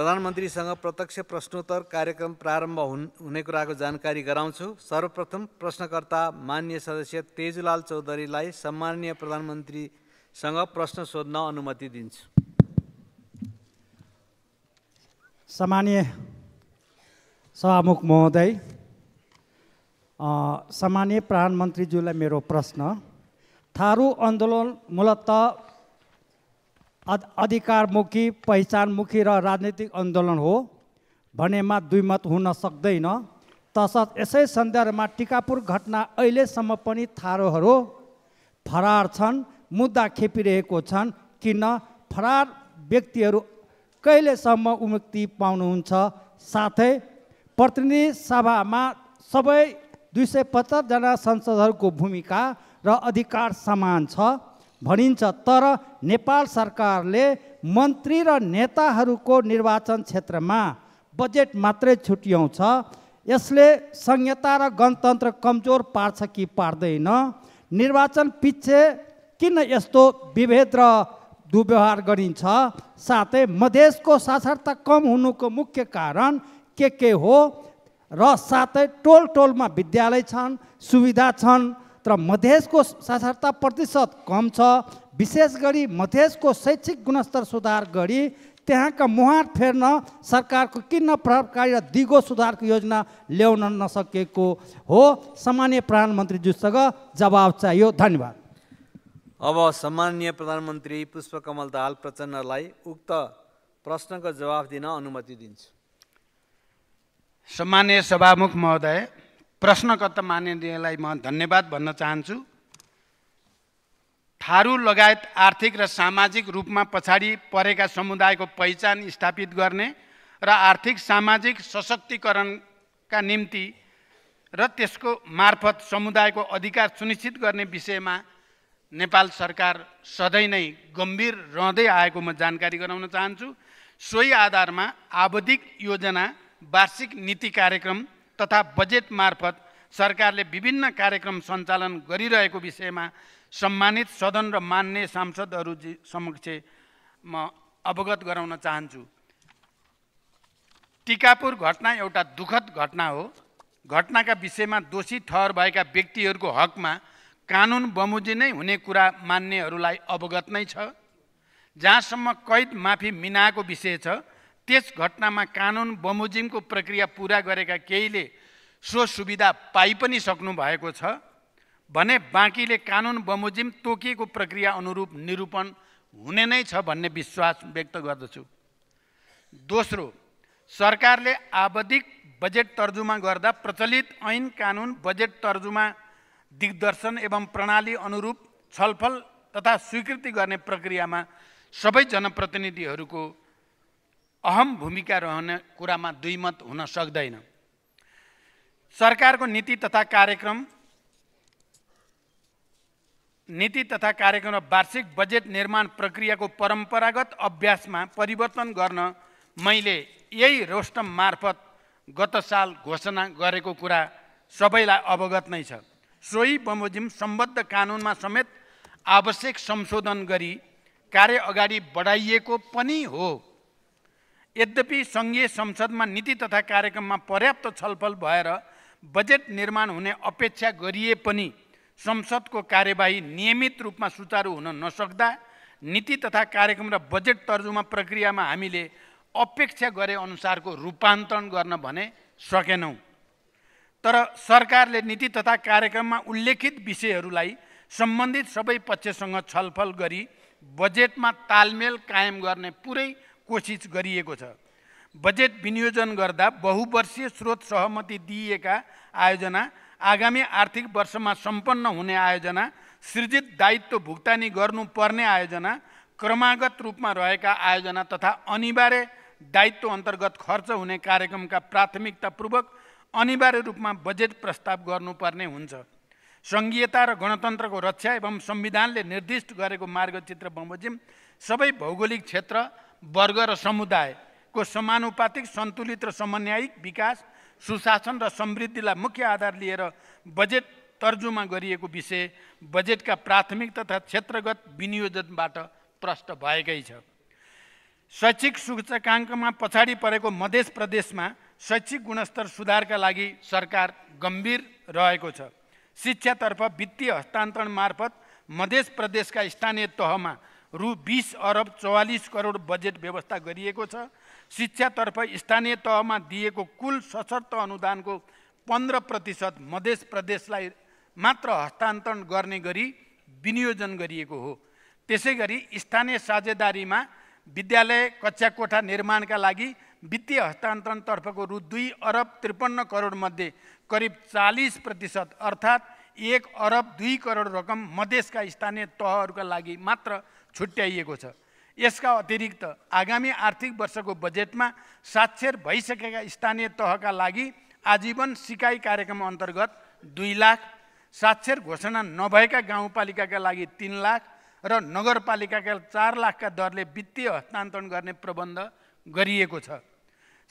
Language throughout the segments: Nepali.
प्रधानमन्त्रीसँग प्रत्यक्ष प्रश्नोत्तर कार्यक्रम प्रारम्भ हुने कुराको जानकारी गराउँछु। सर्वप्रथम प्रश्नकर्ता माननीय सदस्य तेजुलाल चौधरीलाई सम्माननीय प्रधानमन्त्रीसँग प्रश्न सोध्न अनुमति दिन्छु। सम्माननीय सभामुख महोदय, सम्माननीय प्रधानमन्त्रीज्यूलाई मेरो प्रश्न, थारू आन्दोलन मूलतः अधिकारमुखी, पहिचानमुखी र राजनीतिक आन्दोलन हो भनेमा दुई मत हुन सक्दैन। तसर्थ यसै सन्दर्भमा टिकापुर घटना अहिलेसम्म पनि थारूहरू फरार छन्, मुद्दा खेपिरहेको छन्। किन फरार व्यक्तिहरू कहिलेसम्म मुक्ति पाउनुहुन्छ? साथै प्रतिनिधि सभामा सबै 275 जना सांसदहरूको भूमिका र अधिकार समान छ भनिन्छ, तर नेपाल सरकारले मन्त्री र नेताहरूको निर्वाचन क्षेत्रमा बजेट मात्रै छुट्याउँछ। यसले संहिता र गणतन्त्र कमजोर पार्छ कि पार्दैन? निर्वाचन पछि किन यस्तो विभेद र दुर्व्यवहार गरिन्छ? साथै मधेसको साक्षरता कम हुनुको मुख्य कारण के हो? र साथै टोल टोलमा विद्यालय छन्, सुविधा छन्, तर मधेसको साक्षरता प्रतिशत कम छ। विशेष गरी मधेसको शैक्षिक गुणस्तर सुधार गरी त्यहाँका मुहार फेर्न सरकारको किन प्रभावकारी र दिगो सुधारको योजना ल्याउन नसकेको हो? सम्माननीय प्रधानमन्त्रीज्यूसँग जवाब चाहियो। धन्यवाद। अब सम्माननीय प्रधानमन्त्री पुष्पकमल दाहाल प्रचण्डलाई उक्त प्रश्नको जवाब दिन अनुमति दिन्छु। सम्माननीय सभामुख महोदय, प्रश्नकर्ता माननीयलाई म धन्यवाद भन्न चाहन्छु। थारू लगायत आर्थिक र सामाजिक रूपमा पछाडि परेका समुदायको पहिचान स्थापित गर्ने र आर्थिक सामाजिक सशक्तिकरणका निम्ति र त्यसको मार्फत समुदायको अधिकार सुनिश्चित गर्ने विषयमा नेपाल सरकार सधैँ नै गम्भीर रहँदै आएको म जानकारी गराउन चाहन्छु। सोही आधारमा आवधिक योजना, वार्षिक नीति कार्यक्रम तथा बजेट मार्फत सरकारले विभिन्न कार्यक्रम सञ्चालन गरिरहेको विषयमा सम्मानित सदन र मान्य सांसदहरू समक्ष म अवगत गराउन चाहन्छु। टिकापुर घटना एउटा दुःखद घटना हो। घटनाका विषयमा दोषी ठहर भएका व्यक्तिहरूको हकमा कानुन बमोजिम नै हुने कुरा मान्नेहरूलाई अवगत नै छ। जहाँसम्म कैद माफी मिनाको विषय छ, त्यस घटनामा कानुन बमोजिमको प्रक्रिया पुरा गरेका केहीले सो सुविधा पाइ पनि सक्नु भएको छ भने बाँकीले कानुन बमोजिम तोकिएको प्रक्रिया अनुरूप निरूपण हुने नै छ भन्ने विश्वास व्यक्त गर्दछु। दोस्रो, सरकारले आवधिक बजेट तर्जुमा गर्दा प्रचलित ऐन कानुन बजेट तर्जुमा दिग्दर्शन एवं प्रणाली अनुरूप छलफल तथा स्वीकृति गर्ने प्रक्रियामा सबै जनप्रतिनिधिहरूको अहम भूमिका रहने कुरामा दुई मत हुन सक्दैन। सरकारको नीति तथा कार्यक्रम र वार्षिक बजेट निर्माण प्रक्रियाको परम्परागत अभ्यासमा परिवर्तन गर्न मैले यही रोस्टम मार्फत गत साल घोषणा गरेको कुरा सबैलाई अवगत नै छ। सोही बमोजिम सम्बद्ध कानुनमा समेत आवश्यक संशोधन गरी कार्य अगाडि बढाइएको पनि हो। यद्यपि सङ्घीय संसदमा नीति तथा कार्यक्रममा पर्याप्त छलफल भएर बजेट निर्माण हुने अपेक्षा गरिए पनि संसदको कार्यवाही नियमित रूपमा सुचारू हुन नसक्दा नीति तथा कार्यक्रम र बजेट तर्जुमा प्रक्रियामा हामीले अपेक्षा गरे अनुसारको रूपान्तरण गर्न भने सकेनौँ। तर सरकारले नीति तथा कार्यक्रममा उल्लेखित विषयहरूलाई सम्बन्धित सबै पक्षसँग छलफल गरी बजेटमा तालमेल कायम गर्ने पुरै कोसिस गरिएको छ। बजेट विनियोजन गर्दा बहुवर्षीय स्रोत सहमति दिइएका आयोजना, आगामी आर्थिक वर्षमा सम्पन्न हुने आयोजना, सृजित दायित्व भुक्तानी गर्नुपर्ने आयोजना, क्रमागत रूपमा रहेका आयोजना तथा अनिवार्य दायित्व अन्तर्गत खर्च हुने कार्यक्रमका प्राथमिकतापूर्वक अनिवार्य रूपमा बजेट प्रस्ताव गर्नुपर्ने हुन्छ। सङ्घीयता र गणतन्त्रको रक्षा एवं संविधानले निर्दिष्ट गरेको मार्गचित्र बमोजिम सबै भौगोलिक क्षेत्र, वर्ग र समुदायको समानुपातिक, सन्तुलित र समन्वयिक विकास, सुशासन र समृद्धिलाई मुख्य आधार लिएर बजेट तर्जुमा गरिएको विषय बजेटका प्राथमिक तथा क्षेत्रगत विनियोजनबाट प्रष्ट भएकै छ। शैक्षिक सूचकाङ्कमा पछाडि परेको मध्य प्रदेशमा शैक्षिक गुणस्तर सुधारका लागि सरकार गम्भीर रहेको छ। शिक्षातर्फ वित्तीय हस्तान्तरण मार्फत मध्य प्रदेशका स्थानीय तहमा रु 20 अरब 44 करोड बजेट व्यवस्था गरिएको छ। शिक्षातर्फ स्थानीय तहमा दिएको कुल सशर्त अनुदानको 15% मध्य प्रदेशलाई मात्र हस्तान्तरण गर्ने गरी विनियोजन गरिएको हो। त्यसै गरी स्थानीय साझेदारीमा विद्यालय कक्षा कोठा निर्माणका लागि वित्तीय हस्तान्तरणतर्फको रु 2 अरब 53 करोड मध्ये करिब 40% अर्थात् 1 अरब 2 करोड रकम मधेसका स्थानीय तहहरूका लागि मात्र छुट्याइएको छ। यसका अतिरिक्त आगामी आर्थिक वर्षको बजेटमा साक्षर भइसकेका स्थानीय तहका लागि आजीवन सिकाइ कार्यक्रम अन्तर्गत 2 लाख, साक्षर घोषणा नभएका गाउँपालिकाका लागि 3 लाख र नगरपालिकाका 4 लाखका दरले वित्तीय हस्तान्तरण गर्ने प्रबन्ध गरिएको छ।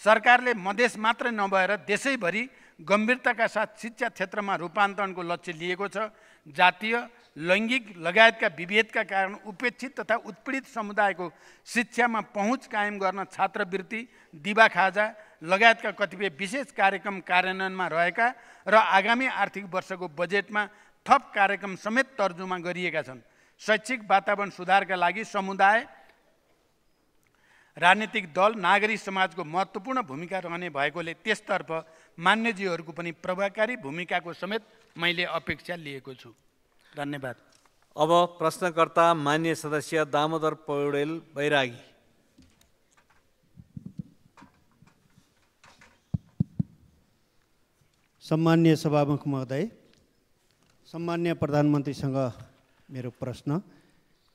सरकारले मधेस मात्र नभएर देशैभरि गम्भीरताका साथ शिक्षा क्षेत्रमा रूपान्तरणको लक्ष्य लिएको छ। जातीय, लैङ्गिक लगायतका विभेदका कारण उपेक्षित तथा उत्पीडित समुदायको शिक्षामा पहुँच कायम गर्न छात्रवृत्ति, दिवा खाजा लगायतका कतिपय विशेष कार्यक्रम कार्यान्वयनमा रहेका र आगामी आर्थिक वर्षको बजेटमा थप कार्यक्रम समेत तर्जुमा गरिएका छन्। शैक्षिक वातावरण सुधारका लागि समुदाय, राजनीतिक दल, नागरिक समाजको महत्त्वपूर्ण भूमिका रहने भएकोले त्यसतर्फ मान्यज्यूहरूको पनि प्रभावकारी भूमिकाको समेत मैले अपेक्षा लिएको छु। धन्यवाद। अब प्रश्नकर्ता मान्य सदस्य दामोदर पौडेल बैरागी। सम्मान्य सभामुख महोदय, सम्मान्य प्रधानमन्त्रीसँग मेरो प्रश्न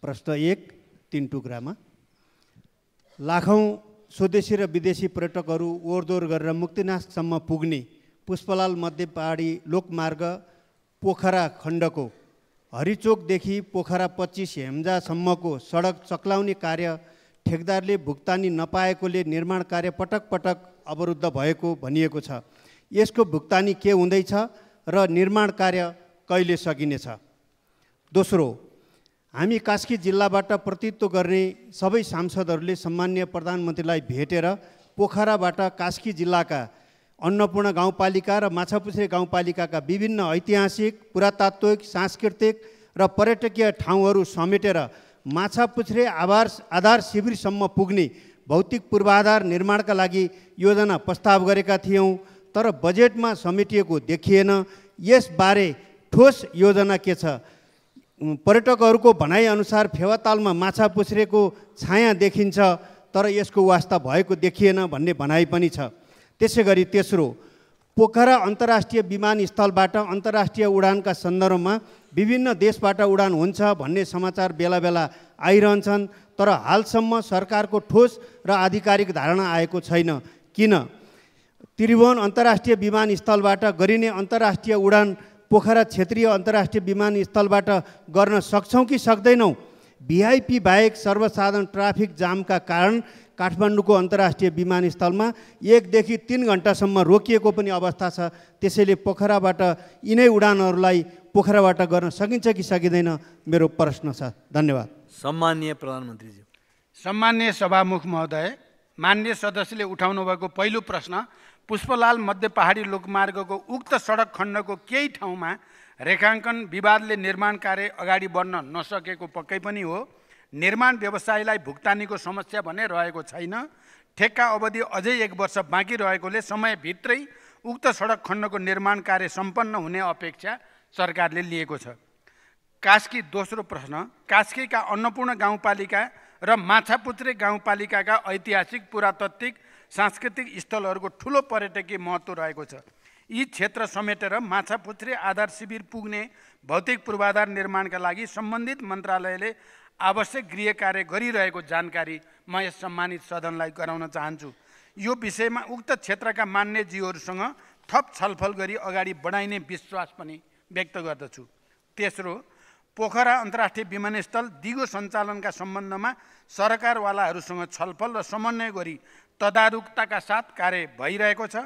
1 3 टुक्रामा। लाखौं स्वदेशी र विदेशी पर्यटकहरू ओहोरदोहोर गरेर मुक्तिनाथसम्म पुग्ने पुष्पलाल मध्य पहाडी लोकमार्ग पोखरा खण्डको हरिचोकदेखि पोखरा 25 हेम्जासम्मको सडक चक्लाउने कार्य ठेकदारले भुक्तानी नपाएकोले निर्माण कार्य पटक पटक अवरुद्ध भएको भनिएको छ। यसको भुक्तानी के हुँदैछ र निर्माण कार्य कहिले सकिनेछ? दोस्रो, हामी कास्की जिल्लाबाट प्रतिनिधित्व गर्ने सबै सांसदहरूले सम्मान्य प्रधानमन्त्रीलाई भेटेर पोखराबाट कास्की जिल्लाका अन्नपूर्ण गाउँपालिका र माछापुछ्रे गाउँपालिकाका विभिन्न ऐतिहासिक, पुरातात्विक, सांस्कृतिक र पर्यटकीय ठाउँहरू समेटेर माछापुछ्रे आधार शिविरसम्म पुग्ने भौतिक पूर्वाधार निर्माणका लागि योजना प्रस्ताव गरेका थियौँ, तर बजेटमा समेटिएको देखिएन। यसबारे ठोस योजना के छ? पर्यटकहरूको भनाइअनुसार फेवातालमा माछापुछ्रेको छाया देखिन्छ, तर यसको वास्ता भएको देखिएन भन्ने भनाइ पनि छ। त्यसै गरी तेस्रो, पोखरा अन्तर्राष्ट्रिय विमानस्थलबाट अन्तर्राष्ट्रिय उडानका सन्दर्भमा विभिन्न देशबाट उडान हुन्छ भन्ने समाचार बेला बेला आइरहन्छन्, तर हालसम्म सरकारको ठोस र आधिकारिक धारणा आएको छैन। किन त्रिभुवन अन्तर्राष्ट्रिय विमानस्थलबाट गरिने अन्तर्राष्ट्रिय उडान पोखरा क्षेत्रीय अन्तर्राष्ट्रिय विमानस्थलबाट गर्न सक्छौँ कि सक्दैनौँ? भिआइपी बाहेक सर्वसाधारण ट्राफिक जामका कारण काठमाडौँको अन्तर्राष्ट्रिय विमानस्थलमा 1 देखि 3 घण्टासम्म रोकिएको पनि अवस्था छ। त्यसैले पोखराबाट यिनै उडानहरूलाई पोखराबाट गर्न सकिन्छ कि सकिँदैन, मेरो प्रश्न छ। धन्यवाद। सम्माननीय प्रधानमन्त्रीज्यू। सम्मान्य सभामुख महोदय, मान्य सदस्यले उठाउनु भएको पहिलो प्रश्न पुष्पलाल मध्य पहाडी लोकमार्गको उक्त सडक खण्डको केही ठाउँमा रेखाङ्कन विवादले निर्माण कार्य अगाडि बढ्न नसकेको पक्कै पनि हो। निर्माण व्यवसायीलाई भुक्तानीको समस्या भने रहेको छैन। ठेक्का अवधि अझै 1 वर्ष बाँकी रहेकोले समयभित्रै उक्त सडक खण्डको निर्माण कार्य सम्पन्न हुने अपेक्षा सरकारले लिएको छ। कास्की दोस्रो प्रश्न, कास्कीका अन्नपूर्ण गाउँपालिका र माछापुछ्रे गाउँपालिकाका ऐतिहासिक, पुरातात्विक, सांस्कृतिक स्थलहरूको ठुलो पर्यटकीय महत्त्व रहेको छ। यी क्षेत्र समेटेर माछापुछ्रे आधार शिविर पुग्ने भौतिक पूर्वाधार निर्माणका लागि सम्बन्धित मन्त्रालयले आवश्यक गृह कार्य गरिरहेको जानकारी म यस सम्मानित सदनलाई गराउन चाहन्छु। यो विषयमा उक्त क्षेत्रका मान्यज्यूहरूसँग थप छलफल गरी अगाडि बढाइने विश्वास पनि व्यक्त गर्दछु। तेस्रो, पोखरा अन्तर्राष्ट्रिय विमानस्थल दिगो सञ्चालनका सम्बन्धमा सरकारवालाहरूसँग छलफल र समन्वय गरी तदारुकताका साथ कार्य भइरहेको छ।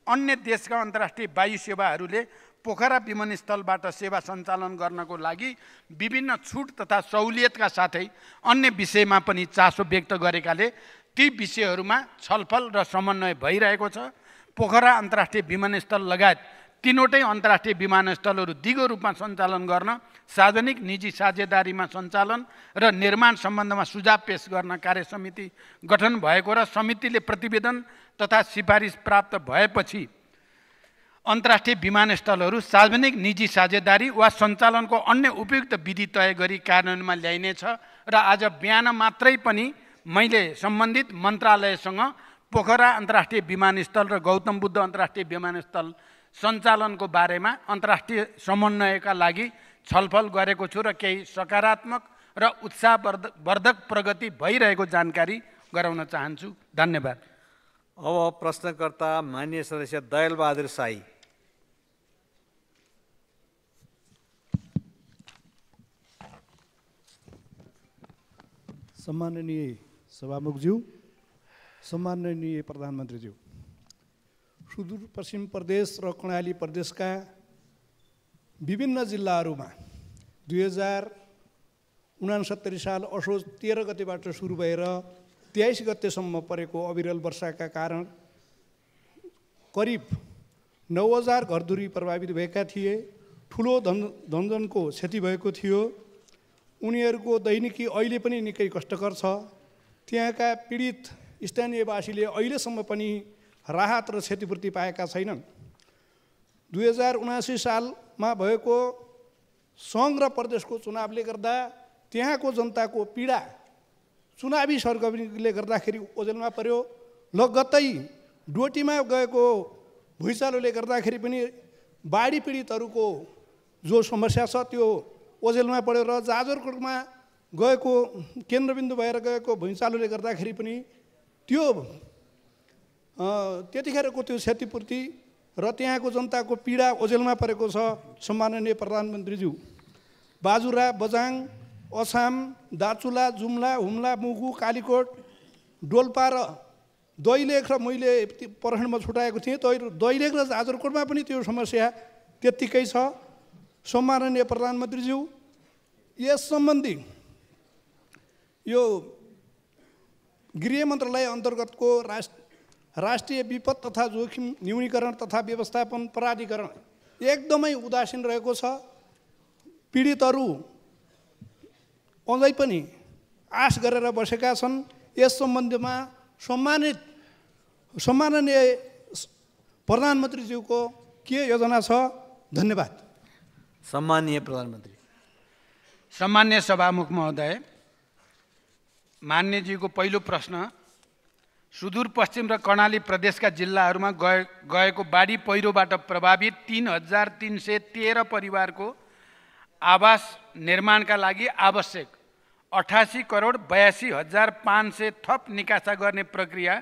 अन्य देशका अन्तर्राष्ट्रिय वायु सेवाहरूले पोखरा विमानस्थलबाट सेवा सञ्चालन गर्नको लागि विभिन्न छुट तथा सहुलियतका साथै अन्य विषयमा पनि चासो व्यक्त गरेकाले ती विषयहरूमा छलफल र समन्वय भइरहेको छ। पोखरा अन्तर्राष्ट्रिय विमानस्थल लगायत तीनवटै अन्तर्राष्ट्रिय विमानस्थलहरू दिगो रूपमा सञ्चालन गर्न सार्वजनिक निजी साझेदारीमा सञ्चालन र निर्माण सम्बन्धमा सुझाव पेश गर्न कार्य समिति गठन भएको र समितिले प्रतिवेदन तथा सिफारिस प्राप्त भएपछि अन्तर्राष्ट्रिय विमानस्थलहरू सार्वजनिक निजी साझेदारी वा सञ्चालनको अन्य उपयुक्त विधि तय गरी कार्यान्वयनमा ल्याइनेछ। र आज बिहान मात्रै पनि मैले सम्बन्धित मन्त्रालयसँग पोखरा अन्तर्राष्ट्रिय विमानस्थल र गौतम बुद्ध अन्तर्राष्ट्रिय विमानस्थल सञ्चालनको बारेमा अन्तर्राष्ट्रिय समन्वयका लागि छलफल गरेको छु र केही सकारात्मक र उत्साहवर्धक प्रगति भइरहेको जानकारी गराउन चाहन्छु। धन्यवाद। अब प्रश्नकर्ता माननीय सदस्य दयालबहादुर शाही। सम्माननीय सभामुखज्यू, सम्माननीय प्रधानमन्त्रीज्यू, सुदूरपश्चिम प्रदेश र कर्णाली प्रदेशका विभिन्न जिल्लाहरूमा 2069 साल असोज 13 गतेबाट सुरु भएर 23 गतेसम्म परेको अविरल वर्षाका कारण करिब 9000 घरधुरी प्रभावित भएका थिए। ठुलो धनजनको क्षति भएको थियो। उनीहरूको दैनिकी अहिले पनि निकै कष्टकर छ। त्यहाँका पीडित स्थानीयवासीले अहिलेसम्म पनि राहत र क्षतिपूर्ति पाएका छैनन्। 2079 सालमा भएको सङ्घ र प्रदेशको चुनावले गर्दा त्यहाँको जनताको पीडा चुनावी सरगर्मीले गर्दाखेरि ओझेलमा पर्यो। लगत्तै डोटीमा गएको भुइँचालोले गर्दाखेरि पनि बाढी पीडितहरूको जो समस्या छ त्यो ओझेलमा पर्यो र जाजरकोटमा गएको केन्द्रबिन्दु भएर गएको भुइँचालोले गर्दाखेरि पनि त्यो त्यतिखेरको त्यो क्षतिपूर्ति र त्यहाँको जनताको पीडा ओझेलमा परेको छ। सम्माननीय प्रधानमन्त्रीज्यू, बाजुरा, बजाङ, अछाम, दार्चुला, जुम्ला, हुम्ला, मुगु, कालीकोट, डोल्पा र दैलेख र मैले प्रखण्डमा छुटाएको थिएँ दैलेख र जाजरकोटमा पनि त्यो समस्या त्यत्तिकै छ। सम्माननीय प्रधानमन्त्रीज्यू, यस सम्बन्धी यो गृह मन्त्रालय अन्तर्गतको राष्ट्रिय विपद तथा जोखिम न्यूनीकरण तथा व्यवस्थापन प्राधिकरण एकदमै उदासीन रहेको छ। पीडितहरू अझै पनि आश गरेर बसेका छन्। यस सम्बन्धमा सम्माननीय प्रधानमन्त्रीज्यूको के योजना छ? धन्यवाद। सम्माननीय प्रधानमन्त्री। सम्मान्य सभामुख महोदय, मान्यजीको पहिलो प्रश्न, सुदूरपश्चिम र कर्णाली प्रदेशका जिल्लाहरूमा गएको बाढी पहिरोबाट प्रभावित 3313 परिवारको आवास निर्माणका लागि आवश्यक 88 करोड 82,500 थप निकासा गर्ने प्रक्रिया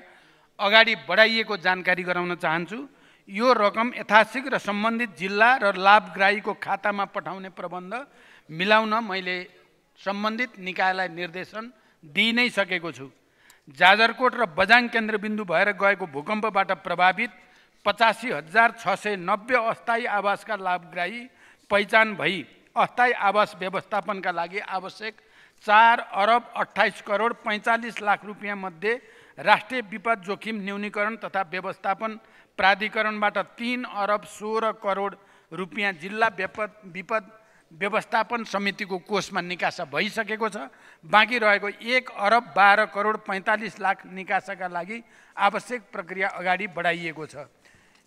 अगाडि बढाइएको जानकारी गराउन चाहन्छु। यो रकम यथाशीघ्र सम्बन्धित जिल्ला र लाभग्राहीको खातामा पठाउने प्रबन्ध मिलाउन मैले सम्बन्धित निकायलाई निर्देशन दिइ नै सकेको छु। जाजरकोट र बजाङ केन्द्रबिन्दु भएर गएको भूकम्पबाट प्रभावित 85,690 अस्थायी आवासका लाभग्राही पहिचान भई अस्थायी आवास व्यवस्थापनका लागि आवश्यक 4 अरब 28 करोड 45 लाख रुपियाँ मध्ये राष्ट्रिय विपद जोखिम न्यूनीकरण तथा व्यवस्थापन प्राधिकरणबाट 3 अरब 16 करोड रुपियाँ जिल्ला विपद व्यवस्थापन समितिको कोषमा निकासा भइसकेको छ। बाँकी रहेको 1 अरब 12 करोड 45 लाख निकासाका लागि आवश्यक प्रक्रिया अगाडि बढाइएको छ।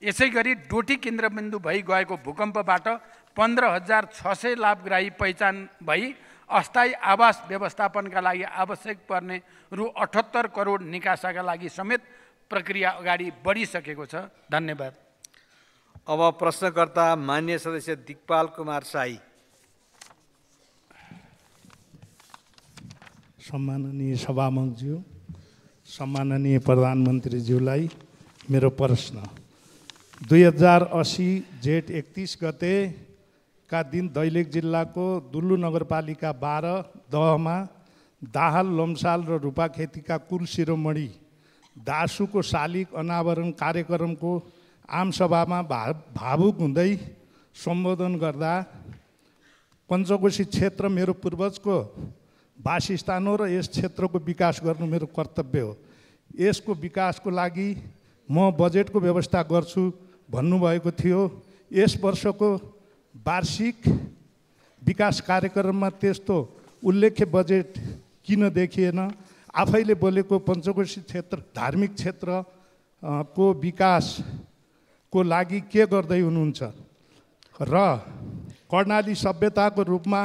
यसै गरी डोटी केन्द्रबिन्दु भई गएको भूकम्पबाट 15,600 लाभग्राही पहिचान भई अस्थायी आवास व्यवस्थापनका लागि आवश्यक पर्ने रु 78 करोड निकासाका लागि समेत प्रक्रिया अगाडि बढिसकेको छ। धन्यवाद। अब प्रश्नकर्ता मान्य सदस्य दिकपाल कुमार शाही। सम्माननीय सभामुखज्यू, सम्माननीय प्रधानमन्त्रीज्यूलाई मेरो प्रश्न, 2080 जेठ 31 गतेका दिन दैलेख जिल्लाको दुल्लु नगरपालिका 12 दहमा दाहाल, लम्साल र रूपाखेतीका कुल शिरोमणि दासुको शालिग अनावरण कार्यक्रमको आमसभामा भावुक हुँदै सम्बोधन गर्दा पञ्चकोशी क्षेत्र मेरो पूर्वजको वासस्थान हो र यस क्षेत्रको विकास गर्नु मेरो कर्तव्य हो। यसको विकासको लागि म बजेटको व्यवस्था गर्छु भन्नुभएको थियो। यस वर्षको वार्षिक विकास कार्यक्रममा त्यस्तो उल्लेख्य बजेट किन देखिएन? आफैले बोलेको पञ्चकोशी क्षेत्र धार्मिक क्षेत्रको विकासको लागि के गर्दै हुनुहुन्छ र कर्णाली सभ्यताको रूपमा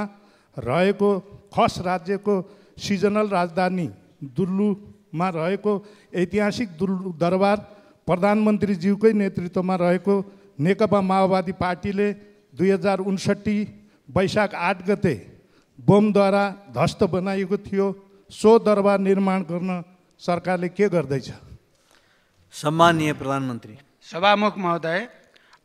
रहेको खस राज्यको सिजनल राजधानी दुल्लुमा रहेको ऐतिहासिक दुल्लु दरबार प्रधानमन्त्रीज्यूकै नेतृत्वमा रहेको नेकपा माओवादी पार्टीले 2059 वैशाख 8 गते बमद्वारा ध्वस्त बनाइएको थियो। सो दरबार निर्माण गर्न सरकारले के गर्दैछ? सम्माननीय प्रधानमन्त्री। सभामुख महोदय,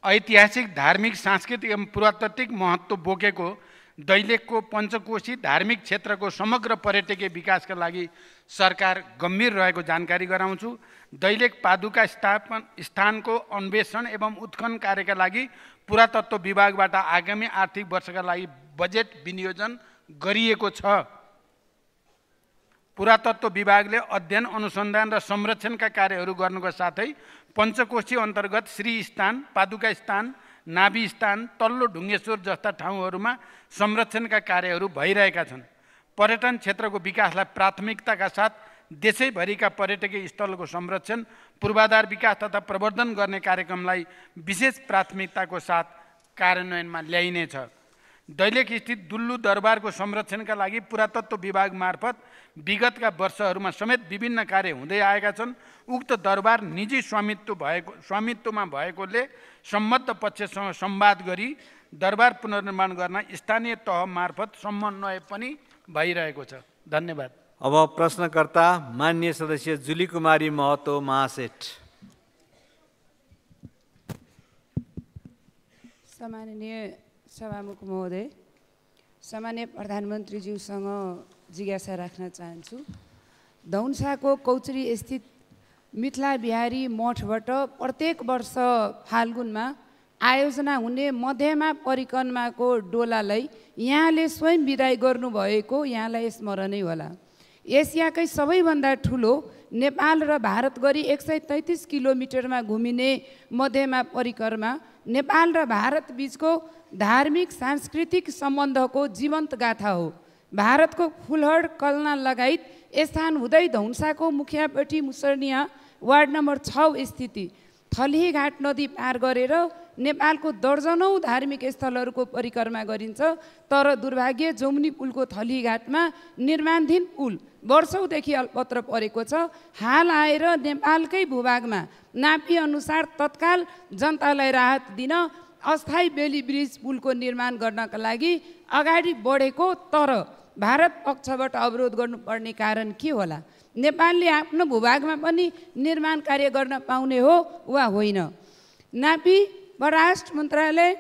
ऐतिहासिक धार्मिक सांस्कृतिक एवं पुरातात्विक महत्त्व बोकेको दैलेखको पञ्चकोशी धार्मिक क्षेत्रको समग्र पर्यटकीय विकासका लागि सरकार गम्भीर रहेको जानकारी गराउँछु। दैलेख पादुका स्थानको अन्वेषण एवं उत्खनन कार्यका लागि पुरातत्व विभागबाट आगामी आर्थिक वर्षका लागि बजेट विनियोजन गरिएको छ। पुरातत्व विभागले अध्ययन अनुसन्धान र संरक्षणका कार्यहरू गर्नुको साथै पञ्चकोशी अन्तर्गत श्री स्थान, पादुका स्थान, नाभि स्थान, तल्लो ढुङ्गेश्वर जस्ता ठाउँहरूमा संरक्षणका कार्यहरू भइरहेका छन्। पर्यटन क्षेत्रको विकासलाई प्राथमिकताका साथ देशैभरिका पर्यटकीय स्थलको संरक्षण, पूर्वाधार विकास तथा प्रवर्धन गर्ने कार्यक्रमलाई विशेष प्राथमिकताको साथ कार्यान्वयनमा ल्याइनेछ। दैलेख स्थित दुल्लु दरबारको संरक्षणका लागि पुरातत्व विभाग मार्फत विगतका वर्षहरूमा समेत विभिन्न कार्य हुँदै आएका छन्। उक्त दरबार निजी स्वामित्वमा भएकोले सम्बद्ध पक्षसँग संवाद गरी दरबार पुनर्निर्माण गर्न स्थानीय तह मार्फत समन्वय पनि भइरहेको छ। धन्यवाद। अब प्रश्नकर्ता माननीय सदस्य जुली कुमारी महतो महासेठ। सम्माननीय सभामुख महोदय, सम्माननीय प्रधानमन्त्रीज्यूसँग जिज्ञासा राख्न चाहन्छु। धौन्साको कौचरी स्थित मिथिला बिहारी मठबाट प्रत्येक वर्ष फाल्गुनमा आयोजना हुने मध्यमा परिक्रमाको डोलालाई यहाँले स्वयं विदाई गर्नुभएको यहाँलाई स्मरणै होला। एसियाकै सबैभन्दा ठुलो नेपाल र भारत गरी 133 किलोमिटरमा घुमिने मध्यमा परिक्रमा नेपाल र भारत बीचको धार्मिक सांस्कृतिक सम्बन्धको जीवन्त गाथा हो। भारतको फुलहड कल्ना लगायत स्थान हुँदै धौन्साको मुखियापट्टि मुसर्निया वार्ड नम्बर 6 स्थिति थलीघाट नदी पार गरेर नेपालको दर्जनौं धार्मिक स्थलहरूको परिक्रमा गरिन्छ। तर दुर्भाग्य जमुनी पुलको थलीघाटमा निर्माणाधीन पुल वर्षौंदेखि अल्पत्र परेको छ। हाल आएर नेपालकै भूभागमा नापी अनुसार तत्काल जनतालाई राहत दिन अस्थायी बेली ब्रिज पुलको निर्माण गर्नका लागि अगाडि बढेको, तर भारत पक्षबाट अवरोध गर्नुपर्ने कारण के होला? नेपालले आफ्नो भूभागमा पनि निर्माण कार्य गर्न पाउने हो वा होइन? नापी परराष्ट्र मन्त्रालय,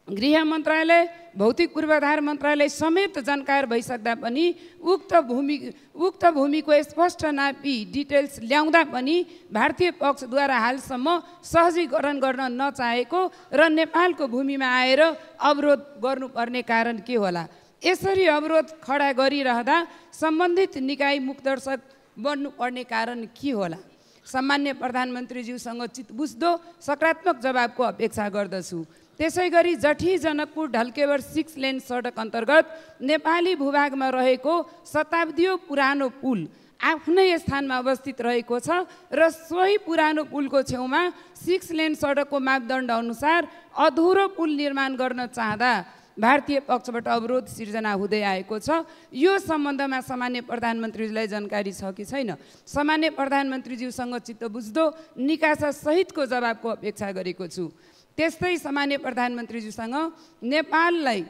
गृह मन्त्रालय, भौतिक पूर्वाधार मन्त्रालय समेत जानकार भइसक्दा पनि उक्त भूमिको स्पष्ट नापी डिटेल्स ल्याउँदा पनि भारतीय पक्षद्वारा हालसम्म सहजीकरण गर्न नचाहेको र नेपालको भूमिमा आएर अवरोध गर्नुपर्ने कारण के होला? यसरी अवरोध खडा गरिरहँदा सम्बन्धित निकाय मुखदर्शक बन्नुपर्ने कारण के होला? सम्मान्य प्रधानमन्त्रीज्यूसँग चित्तबुझ्दो सकारात्मक जवाबको अपेक्षा गर्दछु। त्यसै गरी जठी जनकपुर ढल्केवर 6 लेन सडक अन्तर्गत नेपाली भूभागमा रहेको शताब्दीय पुरानो पुल आफ्नै स्थानमा अवस्थित रहेको छ र सोही पुरानो पुलको छेउमा 6 लेन सडकको मापदण्ड अनुसार अधुरो पुल निर्माण गर्न चाहँदा भारतीय पक्षबाट अवरोध सिर्जना हुँदै आएको छ। यो सम्बन्धमा सामान्य प्रधानमन्त्रीज्यूलाई जानकारी छ कि छैन? सामान्य प्रधानमन्त्रीज्यूसँग चित्त बुझ्दो निकासा सहितको जवाबको अपेक्षा गरेको छु। त्यस्तै सामान्य प्रधानमन्त्रीज्यूसँग नेपाललाई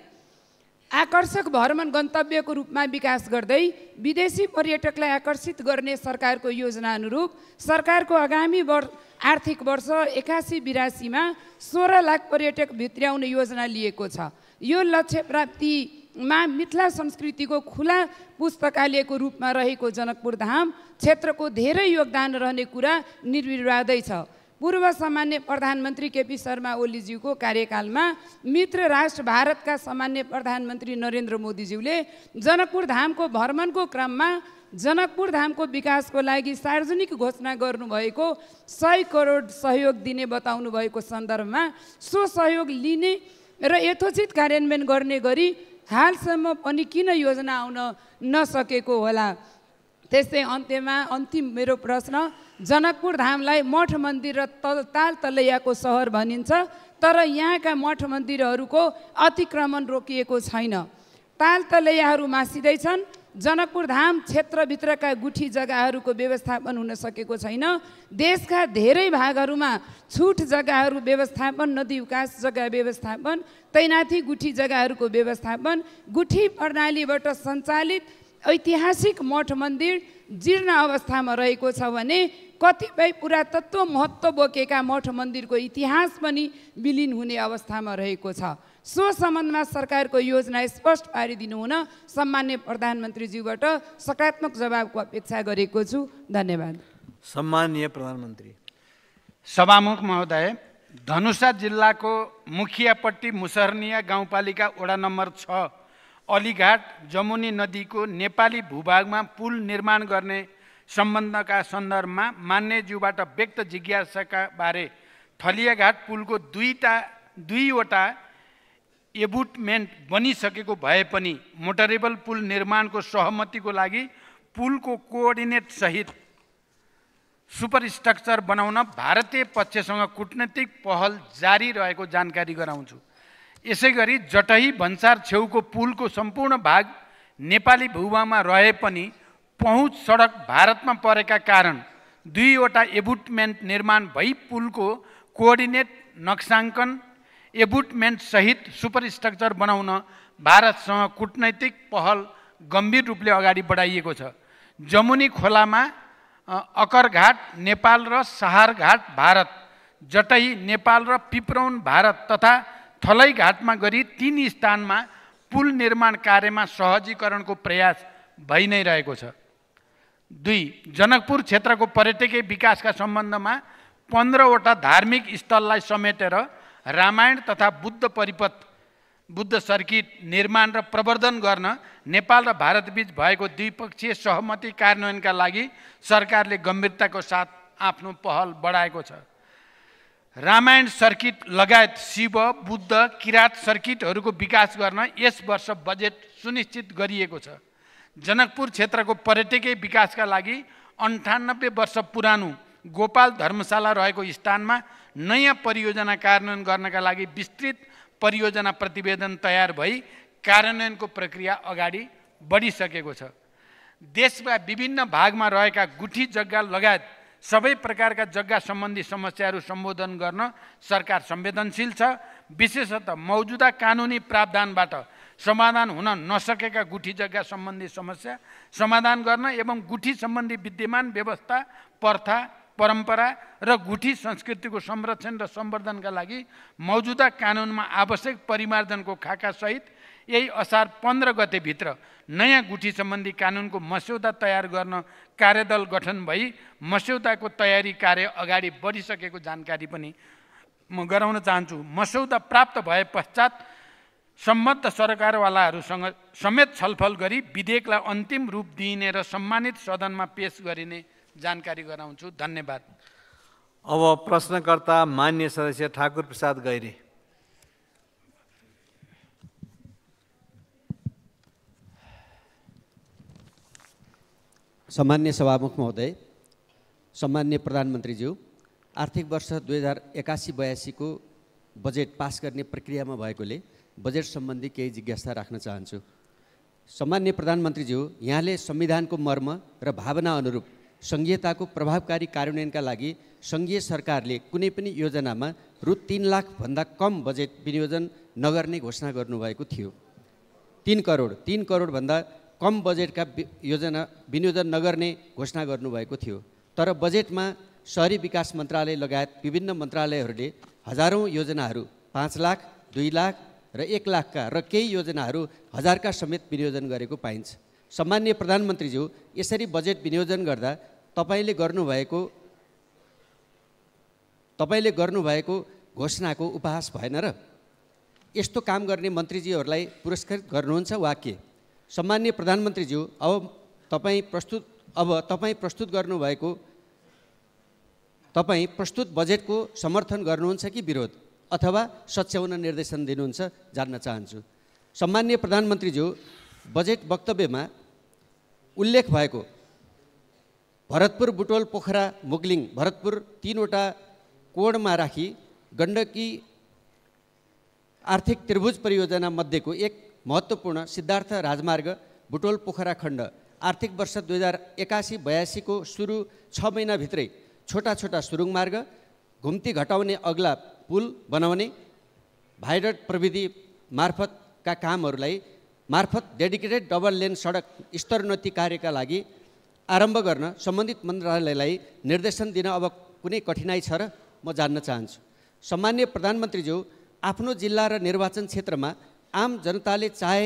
आकर्षक भ्रमण गन्तव्यको रूपमा विकास गर्दै विदेशी पर्यटकलाई आकर्षित गर्ने सरकारको योजना अनुरूप सरकारको आगामी आर्थिक वर्ष 81-82मा 16 लाख पर्यटक भित्र्याउने योजना लिएको छ। यो लक्ष्य प्राप्तिमा मिथिला संस्कृतिको खुला पुस्तकालयको रूपमा रहेको जनकपुर धाम क्षेत्रको धेरै योगदान रहने कुरा निर्विवादै छ। पूर्व सामान्य प्रधानमन्त्री केपी शर्मा ओलीज्यूको कार्यकालमा मित्र राष्ट्र भारतका सामान्य प्रधानमन्त्री नरेन्द्र मोदीज्यूले जनकपुर धामको भ्रमणको क्रममा जनकपुर धामको विकासको लागि सार्वजनिक घोषणा गर्नुभएको 100 करोड सहयोग दिने बताउनु भएको सन्दर्भमा सो सहयोग लिने र यथोचित कार्यान्वयन गर्ने गरी हालसम्म पनि किन योजना आउन नसकेको होला? त्यस्तै अन्त्यमा अन्तिम मेरो प्रश्न, जनकपुर धामलाई मठ मन्दिर र ताल तलैयाको सहर भनिन्छ, तर यहाँका मठ मन्दिरहरूको अतिक्रमण रोकिएको छैन। ताल तलैयाहरू मासिँदैछन्। जनकपुर धाम क्षेत्रभित्रका गुठी जग्गाहरूको व्यवस्थापन हुन सकेको छैन। देशका धेरै भागहरूमा छुट जग्गाहरू व्यवस्थापन, नदी विकास जग्गा व्यवस्थापन, तैनाथी गुठी जग्गाहरूको व्यवस्थापन, गुठी प्रणालीबाट सञ्चालित ऐतिहासिक मठ मन्दिर जीर्ण अवस्थामा रहेको छ भने कतिपय पुरातत्व महत्त्व बोकेका मठ मन्दिरको इतिहास पनि विलीन हुने अवस्थामा रहेको छ। सो सम्बन्धमा सरकारको योजना स्पष्ट पारिदिनु हुन सम्माननीय प्रधानमन्त्रीज्यूबाट सकारात्मक जवाबको अपेक्षा गरेको छु। धन्यवाद। सम्माननीय प्रधानमन्त्री। सभामुख महोदय, धनुषा जिल्लाको मुखियापट्टी मुसहरनिया गाउँपालिका वडा नम्बर 6 अलीघाट जमुनी नदीको नेपाली भूभागमा पुल निर्माण गर्ने सम्बन्धका सन्दर्भमा मान्यज्यूबाट व्यक्त जिज्ञासाका बारे थलियाघाट पुलको दुईवटा एबुटमेन्ट बनिसकेको भए पनि मोटरेबल पुल निर्माणको सहमतिको लागि पुलको कोअर्डिनेट सहित सुपरस्ट्रक्चर बनाउन भारतीय पक्षसँग कूटनीतिक पहल जारी रहेको जानकारी गराउँछु। यसैगरी जटही भन्सार छेउको पुलको सम्पूर्ण भाग नेपाली भूभागमा रहे पनि पहुँच सडक भारतमा परेका कारण दुईवटा एबुटमेन्ट निर्माण भई पुलको कोअर्डिनेट नक्साङ्कन एबुटमेन्ट सहित सुपरस्ट्रक्चर बनाउन भारतसँग कूटनैतिक पहल गम्भीर रूपले अगाडि बढाइएको छ। जमुनी खोलामा अकरघाट नेपाल र सहारघाट भारत, जटही नेपाल र पिप्रौन भारत तथा थलैघाटमा गरी 3 स्थानमा पुल निर्माण कार्यमा सहजीकरणको प्रयास भइ नै रहेको छ। 2. जनकपुर क्षेत्रको पर्यटकीय विकासका सम्बन्धमा 15वटा धार्मिक स्थललाई समेटेर रामायण तथा बुद्ध सर्किट निर्माण र प्रवर्धन गर्न नेपाल र भारतबीच भएको द्विपक्षीय सहमति कार्यान्वयनका लागि सरकारले गम्भीरताको साथ आफ्नो पहल बढाएको छ। रामायण सर्किट लगायत शिव, बुद्ध, किरात सर्किटहरूको विकास गर्न यस वर्ष बजेट सुनिश्चित गरिएको छ। जनकपुर क्षेत्रको पर्यटकीय विकासका लागि 98 वर्ष पुरानो गोपाल धर्मशाला रहेको स्थानमा नयाँ परियोजना कार्यान्वयन गर्नका लागि विस्तृत परियोजना प्रतिवेदन तयार भई कार्यान्वयनको प्रक्रिया अगाडि बढिसकेको छ। देशका विभिन्न भागमा रहेका गुठी जग्गा लगायत सबै प्रकारका जग्गा सम्बन्धी समस्याहरू सम्बोधन गर्न सरकार संवेदनशील छ। विशेषतः मौजुदा कानुनी प्रावधानबाट समाधान हुन नसकेका गुठी जग्गा सम्बन्धी समस्या समाधान गर्न एवं गुठी सम्बन्धी विद्यमान व्यवस्था, प्रथा, परम्परा र गुठी संस्कृतिको संरक्षण र सम्वर्धनका लागि मौजुदा कानुनमा आवश्यक परिमार्जनको खाकासहित यही असार 15 गतेभित्र नयाँ गुठी सम्बन्धी कानुनको मस्यौदा तयार गर्न कार्यदल गठन भई मस्यौदाको तयारी कार्य अगाडि बढिसकेको जानकारी पनि म गराउन चाहन्छु। मस्यौदा प्राप्त भए पश्चात सम्बद्ध सरकारवालाहरूसँग समेत छलफल गरी विधेयकलाई अन्तिम रूप दिइने र सम्मानित सदनमा पेश गरिने जानकारी गराउँछु। धन्यवाद। अब प्रश्नकर्ता मान्य सदस्य ठाकुर प्रसाद गैरे। सम्मान्य सभामुख महोदय, सम्मान्य प्रधानमन्त्रीज्यू, आर्थिक वर्ष 2081-82 को बजेट पास गर्ने प्रक्रियामा भएकोले बजेट सम्बन्धी केही जिज्ञासा राख्न चाहन्छु। सम्मान्य प्रधानमन्त्रीज्यू, यहाँले संविधानको मर्म र भावना अनुरूप सङ्घीयताको प्रभावकारी कार्यान्वयनका लागि सङ्घीय सरकारले कुनै पनि योजनामा रु 3 लाख भन्दा कम बजेट विनियोजन नगर्ने घोषणा गर्नुभएको थियो। 3 करोड भन्दा कम बजेटका योजना विनियोजन नगर्ने घोषणा गर्नुभएको थियो। तर बजेटमा शहरी विकास मन्त्रालय लगायत विभिन्न मन्त्रालयहरूले हजारौँ योजनाहरू 5 लाख, 2 लाख र 1 लाखका र केही योजनाहरू 1000 का समेत विनियोजन गरेको पाइन्छ। सम्मान्य प्रधानमन्त्रीज्यू, यसरी बजेट विनियोजन गर्दा तपाईँले गर्नुभएको घोषणाको उपहास भएन र? यस्तो काम गर्ने मन्त्रीज्यूहरूलाई पुरस्कृत गर्नुहुन्छ वा के? सम्मान्य प्रधानमन्त्रीज्यू, अब तपाईँ प्रस्तुत गर्नुभएको तपाईँ प्रस्तुत बजेटको समर्थन गर्नुहुन्छ कि विरोध अथवा सच्याउन निर्देशन दिनुहुन्छ जान्न चाहन्छु। सम्माननीय प्रधानमन्त्रीज्यू, बजेट वक्तव्यमा उल्लेख भएको भरतपुर, बुटोल, पोखरा, मुगलिङ, भरतपुर 3वटा कोणमा राखी गण्डकी आर्थिक त्रिभुज परियोजना मध्येको एक महत्त्वपूर्ण सिद्धार्थ राजमार्ग बुटोल पोखरा खण्ड आर्थिक वर्ष 2081-82 को सुरु 6 महिनाभित्रै छोटा छोटा सुरुङ मार्ग, घुम्ती घटाउने अग्ला पुल बनाउने, भाइडक्ट प्रविधि मार्फतका कामहरूलाई मार्फत डेडिकेटेड डबल लेन सडक स्तरोन्नति कार्यका लागि आरम्भ गर्न सम्बन्धित मन्त्रालयलाई निर्देशन दिन अब कुनै कठिनाइ छ र म जान्न चाहन्छु। सम्माननीय प्रधानमन्त्रीज्यू, आफ्नो जिल्ला र निर्वाचन क्षेत्रमा आम जनताले चाहे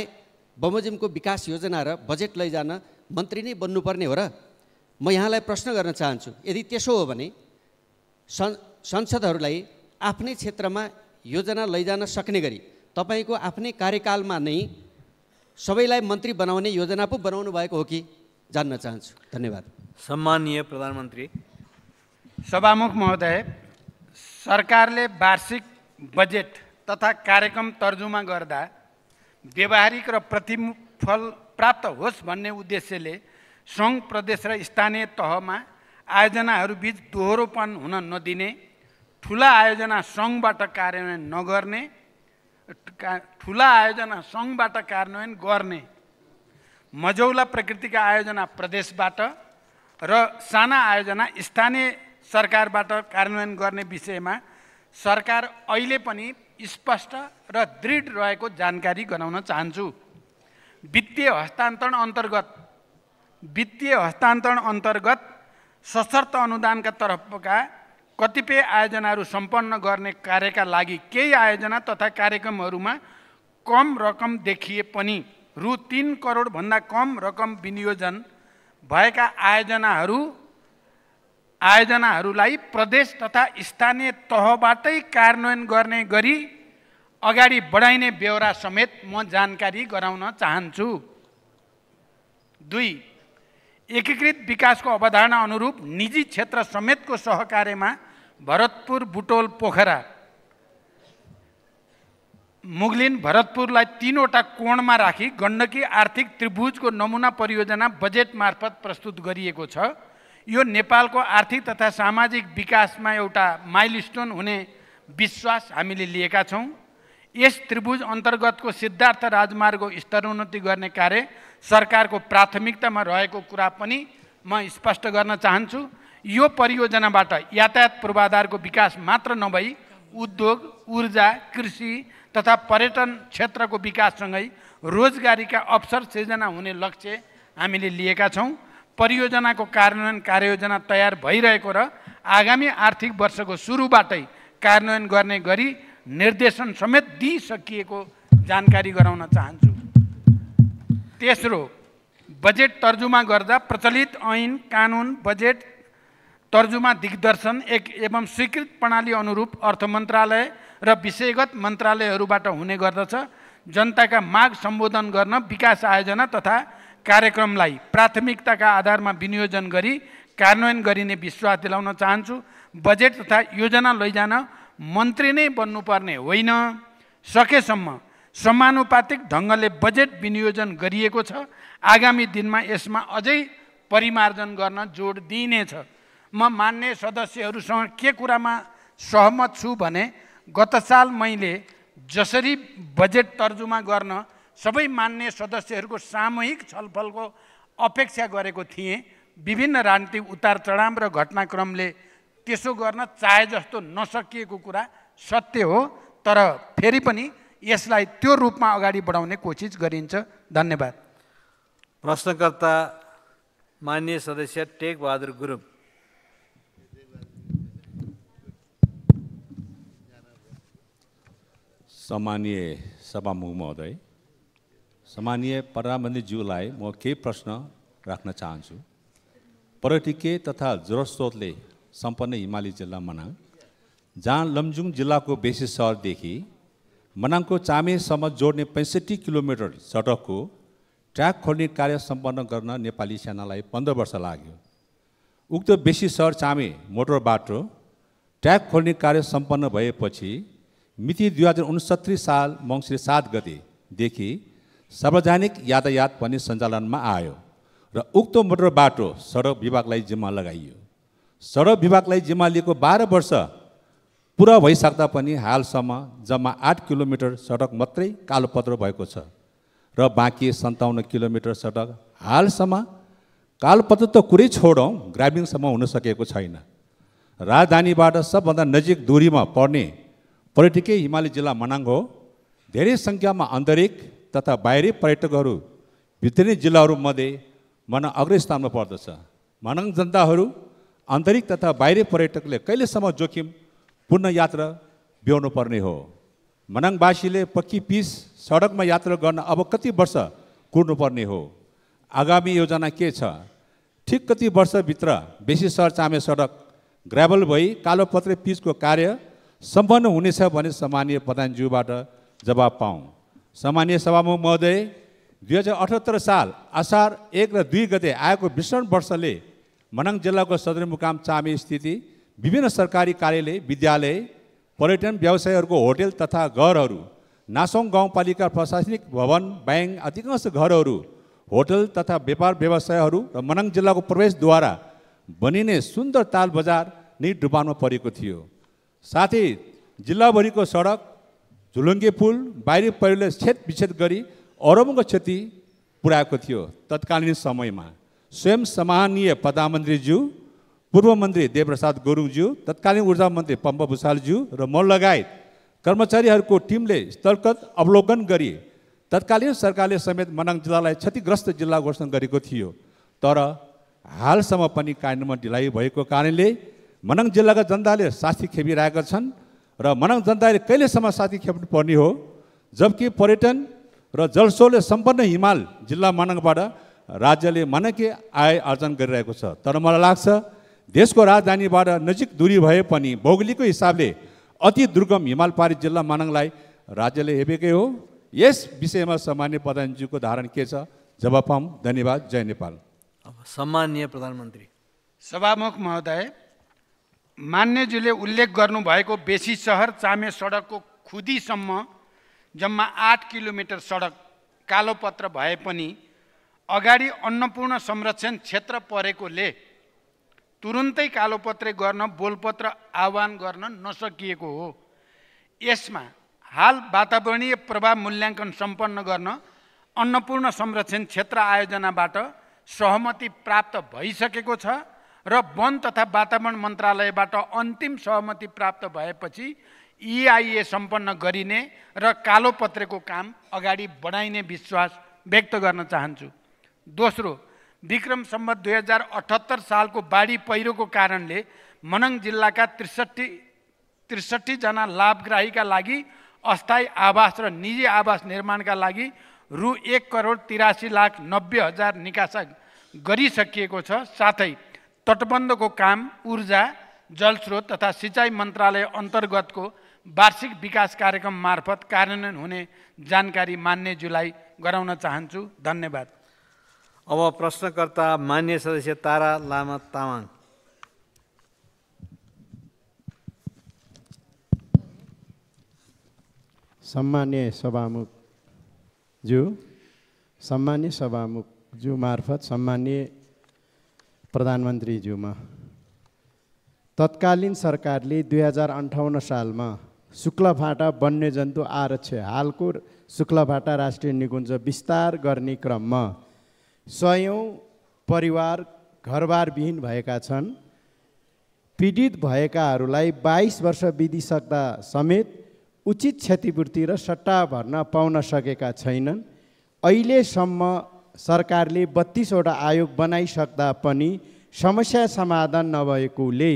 बमोजिमको विकास योजना र बजेट लैजान मन्त्री नै बन्नुपर्ने हो र? म यहाँलाई प्रश्न गर्न चाहन्छु, यदि त्यसो हो भने संसदहरूलाई आफ्नै क्षेत्रमा योजना लैजान सक्ने गरी तपाईँको आफ्नै कार्यकालमा नै सबैलाई मन्त्री बनाउने योजना पो बनाउनु भएको हो कि जान्न चाहन्छु। धन्यवाद। सम्माननीय प्रधानमन्त्री। सभामुख महोदय, सरकारले वार्षिक बजेट तथा कार्यक्रम तर्जुमा गर्दा व्यावहारिक र प्रतिफल प्राप्त होस् भन्ने उद्देश्यले सङ्घ, प्रदेश र स्थानीय तहमा आयोजनाहरूबीच दोहोरोपन हुन नदिने, ठुला आयोजना सङ्घबाट कार्यान्वयन गर्ने, मझौला प्रकृतिका आयोजना प्रदेशबाट र साना आयोजना स्थानीय सरकारबाट कार्यान्वयन गर्ने विषयमा सरकार अहिले पनि स्पष्ट र दृढ रहेको जानकारी गराउन चाहन्छु। वित्तीय हस्तान्तरण अन्तर्गत सशर्त अनुदानका तर्फका कतिपय आयोजनाहरू सम्पन्न गर्ने कार्यका लागि केही आयोजना तथा कार्यक्रमहरूमा कम रकम देखिए पनि रु 3 करोड भन्दा कम रकम विनियोजन भएका आयोजनाहरूलाई प्रदेश तथा स्थानीय तहबाटै कार्यान्वयन गर्ने गरी अगाडि बढाइने ब्यौरा समेत म जानकारी गराउन चाहन्छु। 2. एकीकृत विकासको अवधारणा अनुरूप निजी क्षेत्र समेतको सहकार्यमा भरतपुर, बुटोल, पोखरा, मुगलिन, भरतपुरलाई 3वटा कोणमा राखी गण्डकी आर्थिक त्रिभुजको नमुना परियोजना बजेट मार्फत प्रस्तुत गरिएको छ। यो नेपालको आर्थिक तथा सामाजिक विकासमा एउटा माइलस्टोन हुने विश्वास हामीले लिएका छौँ। यस त्रिभुज अन्तर्गतको सिद्धार्थ राजमार्गको स्तरोन्नति गर्ने कार्य सरकारको प्राथमिकतामा रहेको कुरा पनि म स्पष्ट गर्न चाहन्छु। यो परियोजनाबाट यातायात पूर्वाधारको विकास मात्र नभई उद्योग, ऊर्जा, कृषि तथा पर्यटन क्षेत्रको विकाससँगै रोजगारीका अवसर सृजना हुने लक्ष्य हामीले लिएका छौँ। परियोजनाको कार्यान्वयन कार्ययोजना तयार भइरहेको र आगामी आर्थिक वर्षको सुरुबाटै कार्यान्वयन गर्ने गरी निर्देशन समेत दिइसकिएको जानकारी गराउन चाहन्छु। तेस्रो, बजेट तर्जुमा गर्दा प्रचलित ऐन कानुन बजेट तर्जुमा दिग्दर्शन एवं स्वीकृत प्रणाली अनुरूप अर्थ मन्त्रालय र विषयगत मन्त्रालयहरूबाट हुने गर्दछ। जनताका माग सम्बोधन गर्न विकास आयोजना तथा कार्यक्रमलाई प्राथमिकताका आधारमा विनियोजन गरी कार्यान्वयन गरिने विश्वास दिलाउन चाहन्छु। बजेट तथा योजना लैजान मन्त्री नै बन्नुपर्ने होइन, सकेसम्म समानुपातिक ढङ्गले बजेट विनियोजन गरिएको छ। आगामी दिनमा यसमा अझै परिमार्जन गर्न जोड दिइनेछ। म मान्य सदस्यहरूसँग के कुरामा सहमत छु भने गत साल मैले जसरी बजेट तर्जुमा गर्न सबै मान्य सदस्यहरूको सामूहिक छलफलको अपेक्षा गरेको थिएँ, विभिन्न राजनीतिक उतार चढाव र घटनाक्रमले त्यसो गर्न चाहे जस्तो नसकिएको कुरा सत्य हो, तर फेरि पनि यसलाई त्यो रूपमा अगाडि बढाउने कोसिस गरिन्छ। धन्यवाद। प्रश्नकर्ता माननीय सदस्य टेक बहादुर गुरुङ। सम्मानीय सभामुख महोदय, सम्मानीय प्रधानमन्त्रीज्यूलाई म केही प्रश्न राख्न चाहन्छु। पर्यटकीय तथा जलस्रोतले सम्पन्न हिमाली जिल्ला मनाङ, जहाँ लमजुङ जिल्लाको बेसी शहरदेखि मनाङको चामेसम्म जोड्ने 65 किलोमिटर सडकको ट्र्याक खोल्ने कार्य सम्पन्न गर्न नेपाली सेनालाई 15 वर्ष लाग्यो। उक्त बेसी सहर चामे मोटर बाटो ट्र्याक खोल्ने कार्य सम्पन्न भएपछि मिति 2069 साल मङ्सिर 7 गतेदेखि सार्वजनिक यातायात पनि सञ्चालनमा आयो र उक्त मोटर बाटो सडक विभागलाई जिम्मा लगाइयो। सडक विभागलाई जिम्मा लिएको 12 वर्ष पुरा भइसक्दा पनि हालसम्म जम्मा 8 किलोमिटर सडक मात्रै कालोपत्र भएको छ र बाँकी 57 किलोमिटर सडक हालसम्म कालोपत्र त कुरै छोडौँ ग्रामीणसम्म हुन सकेको छैन। राजधानीबाट सबभन्दा नजिक दूरीमा पर्ने पर्यटकीय हिमाली जिल्ला मनाङ हो। धेरै सङ्ख्यामा आन्तरिक तथा बाहिरी पर्यटकहरू भित्री जिल्लाहरूमध्ये मनाङ अग्रस्थानमा पर्दछ। मनाङ जनताहरू आन्तरिक तथा बाहिरी पर्यटकले कहिलेसम्म जोखिम पूर्ण यात्रा ब्याउनु पर्ने हो। मनाङवासीले पक्की पिच सडकमा यात्रा गर्न अब कति वर्ष कुर्नुपर्ने हो? आगामी योजना के छ? ठिक कति वर्षभित्र बेसी सहर चामे सडक ग्राभल भई कालोपत्रे पिचको कार्य सम्पन्न हुनेछ भने सम्माननीय प्रधानज्यूबाट जवाब पाऊँ। सम्माननीय सभामुख महोदय, 2078 साल असार 1 र 2 गते आएको विषम वर्षले मनाङ जिल्लाको सदरमुकाम चामे स्थिति विभिन्न सरकारी कार्यालय, विद्यालय, पर्यटन व्यवसायहरूको होटल तथा घरहरू, नासोङ गाउँपालिका प्रशासनिक भवन, ब्याङ्क, अधिकांश घरहरू, होटल तथा व्यापार व्यवसायहरू र मनाङ जिल्लाको प्रवेशद्वारा बनिने सुन्दर ताल बजार नै डुबानमा परेको थियो। साथै जिल्लाभरिको सडक, झुलुङ्गे पुल, बाहिरी पहिरोले छेदविच्छेद गरी अरबौँको क्षति पुर्याएको थियो। तत्कालीन समयमा स्वयं सम्माननीय प्रधानमन्त्रीज्यू, पूर्व मन्त्री देवप्रसाद गुरुङज्यू, तत्कालीन ऊर्जा मन्त्री पम्प भुषालज्यू र म लगायत कर्मचारीहरूको टिमले स्थलगत अवलोकन गरी तत्कालीन सरकारले समेत मनाङ जिल्लालाई क्षतिग्रस्त जिल्ला घोषणा गरेको थियो। तर हालसम्म पनि कार्यान्वयनमा ढिलाइ भएको कारणले मनाङ जिल्लाका जनताले शास्ति खेपिरहेका छन् र मनाङ जनताले कहिलेसम्म शास्ति खेप्नु पर्ने हो? जबकि पर्यटन र जलस्रोतले सम्पन्न हिमाल जिल्ला मनाङबाट राज्यले मनकै आय आर्जन गरिरहेको छ। तर मलाई लाग्छ देशको राजधानीबाट नजिक दूरी भए पनि भौगोलिक हिसाबले अति दुर्गम हिमाल पारी जिल्ला मनाङलाई राज्यले हेपेकै हो। यस विषयमा सम्माननीय प्रधानज्यूको धारणा के छ? जवाब पाऊँ। धन्यवाद। जय नेपाल। सम्माननीय प्रधानमन्त्री। सभामुख महोदय, मान्यज्यूले उल्लेख गर्नुभएको बेसी सहर चामे सडकको खुदीसम्म जम्मा 8 किलोमिटर सडक कालोपत्र भए पनि अगाडि अन्नपूर्ण संरक्षण क्षेत्र परेकोले तुरुन्तै कालोपत्रे गर्न बोलपत्र आह्वान गर्न नसकिएको हो। यसमा हाल वातावरणीय प्रभाव मूल्याङ्कन सम्पन्न गर्न अन्नपूर्ण संरक्षण क्षेत्र आयोजनाबाट सहमति प्राप्त भइसकेको छ र वन तथा वातावरण मन्त्रालयबाट अन्तिम सहमति प्राप्त भएपछि EIA सम्पन्न गरिने र कालोपत्रेको काम अगाडि बढाइने विश्वास व्यक्त गर्न चाहन्छु। दोस्रो, विक्रम सम्वत 2078 सालको बाढी पहिरोको कारणले मनाङ जिल्लाका 63 जना लाभग्राहीका लागि अस्थायी आवास र निजी आवास निर्माणका लागि रु 1,83,90,000 निकासा गरिसकिएको छ। साथै तटबन्धको काम ऊर्जा, जलस्रोत तथा सिँचाइ मन्त्रालय अन्तर्गतको वार्षिक विकास कार्यक्रम मार्फत कार्यान्वयन हुने जानकारी मान्यज्यूलाई गराउन चाहन्छु। धन्यवाद। अब प्रश्नकर्ता मान्य सदस्य तारा लामा तामाङ। सम्मान्य सभामुखज्यू मार्फत सम्मान्य प्रधानमन्त्रीज्यूमा, तत्कालीन सरकारले 2058 सालमा शुक्लाफाटा वन्यजन्तु आरक्ष हालको शुक्लाफाटा राष्ट्रिय निकुञ्ज विस्तार गर्ने क्रममा 100औं परिवार घरबारविहीन भएका छन्। पीडित भएकाहरूलाई 22 वर्ष बितिसक्दा समेत उचित क्षतिपूर्ति र सट्टा भर्ना पाउन सकेका छैनन्। अहिलेसम्म सरकारले 32 वटा आयोग बनाइसक्दा पनि समस्या समाधान नभएकोले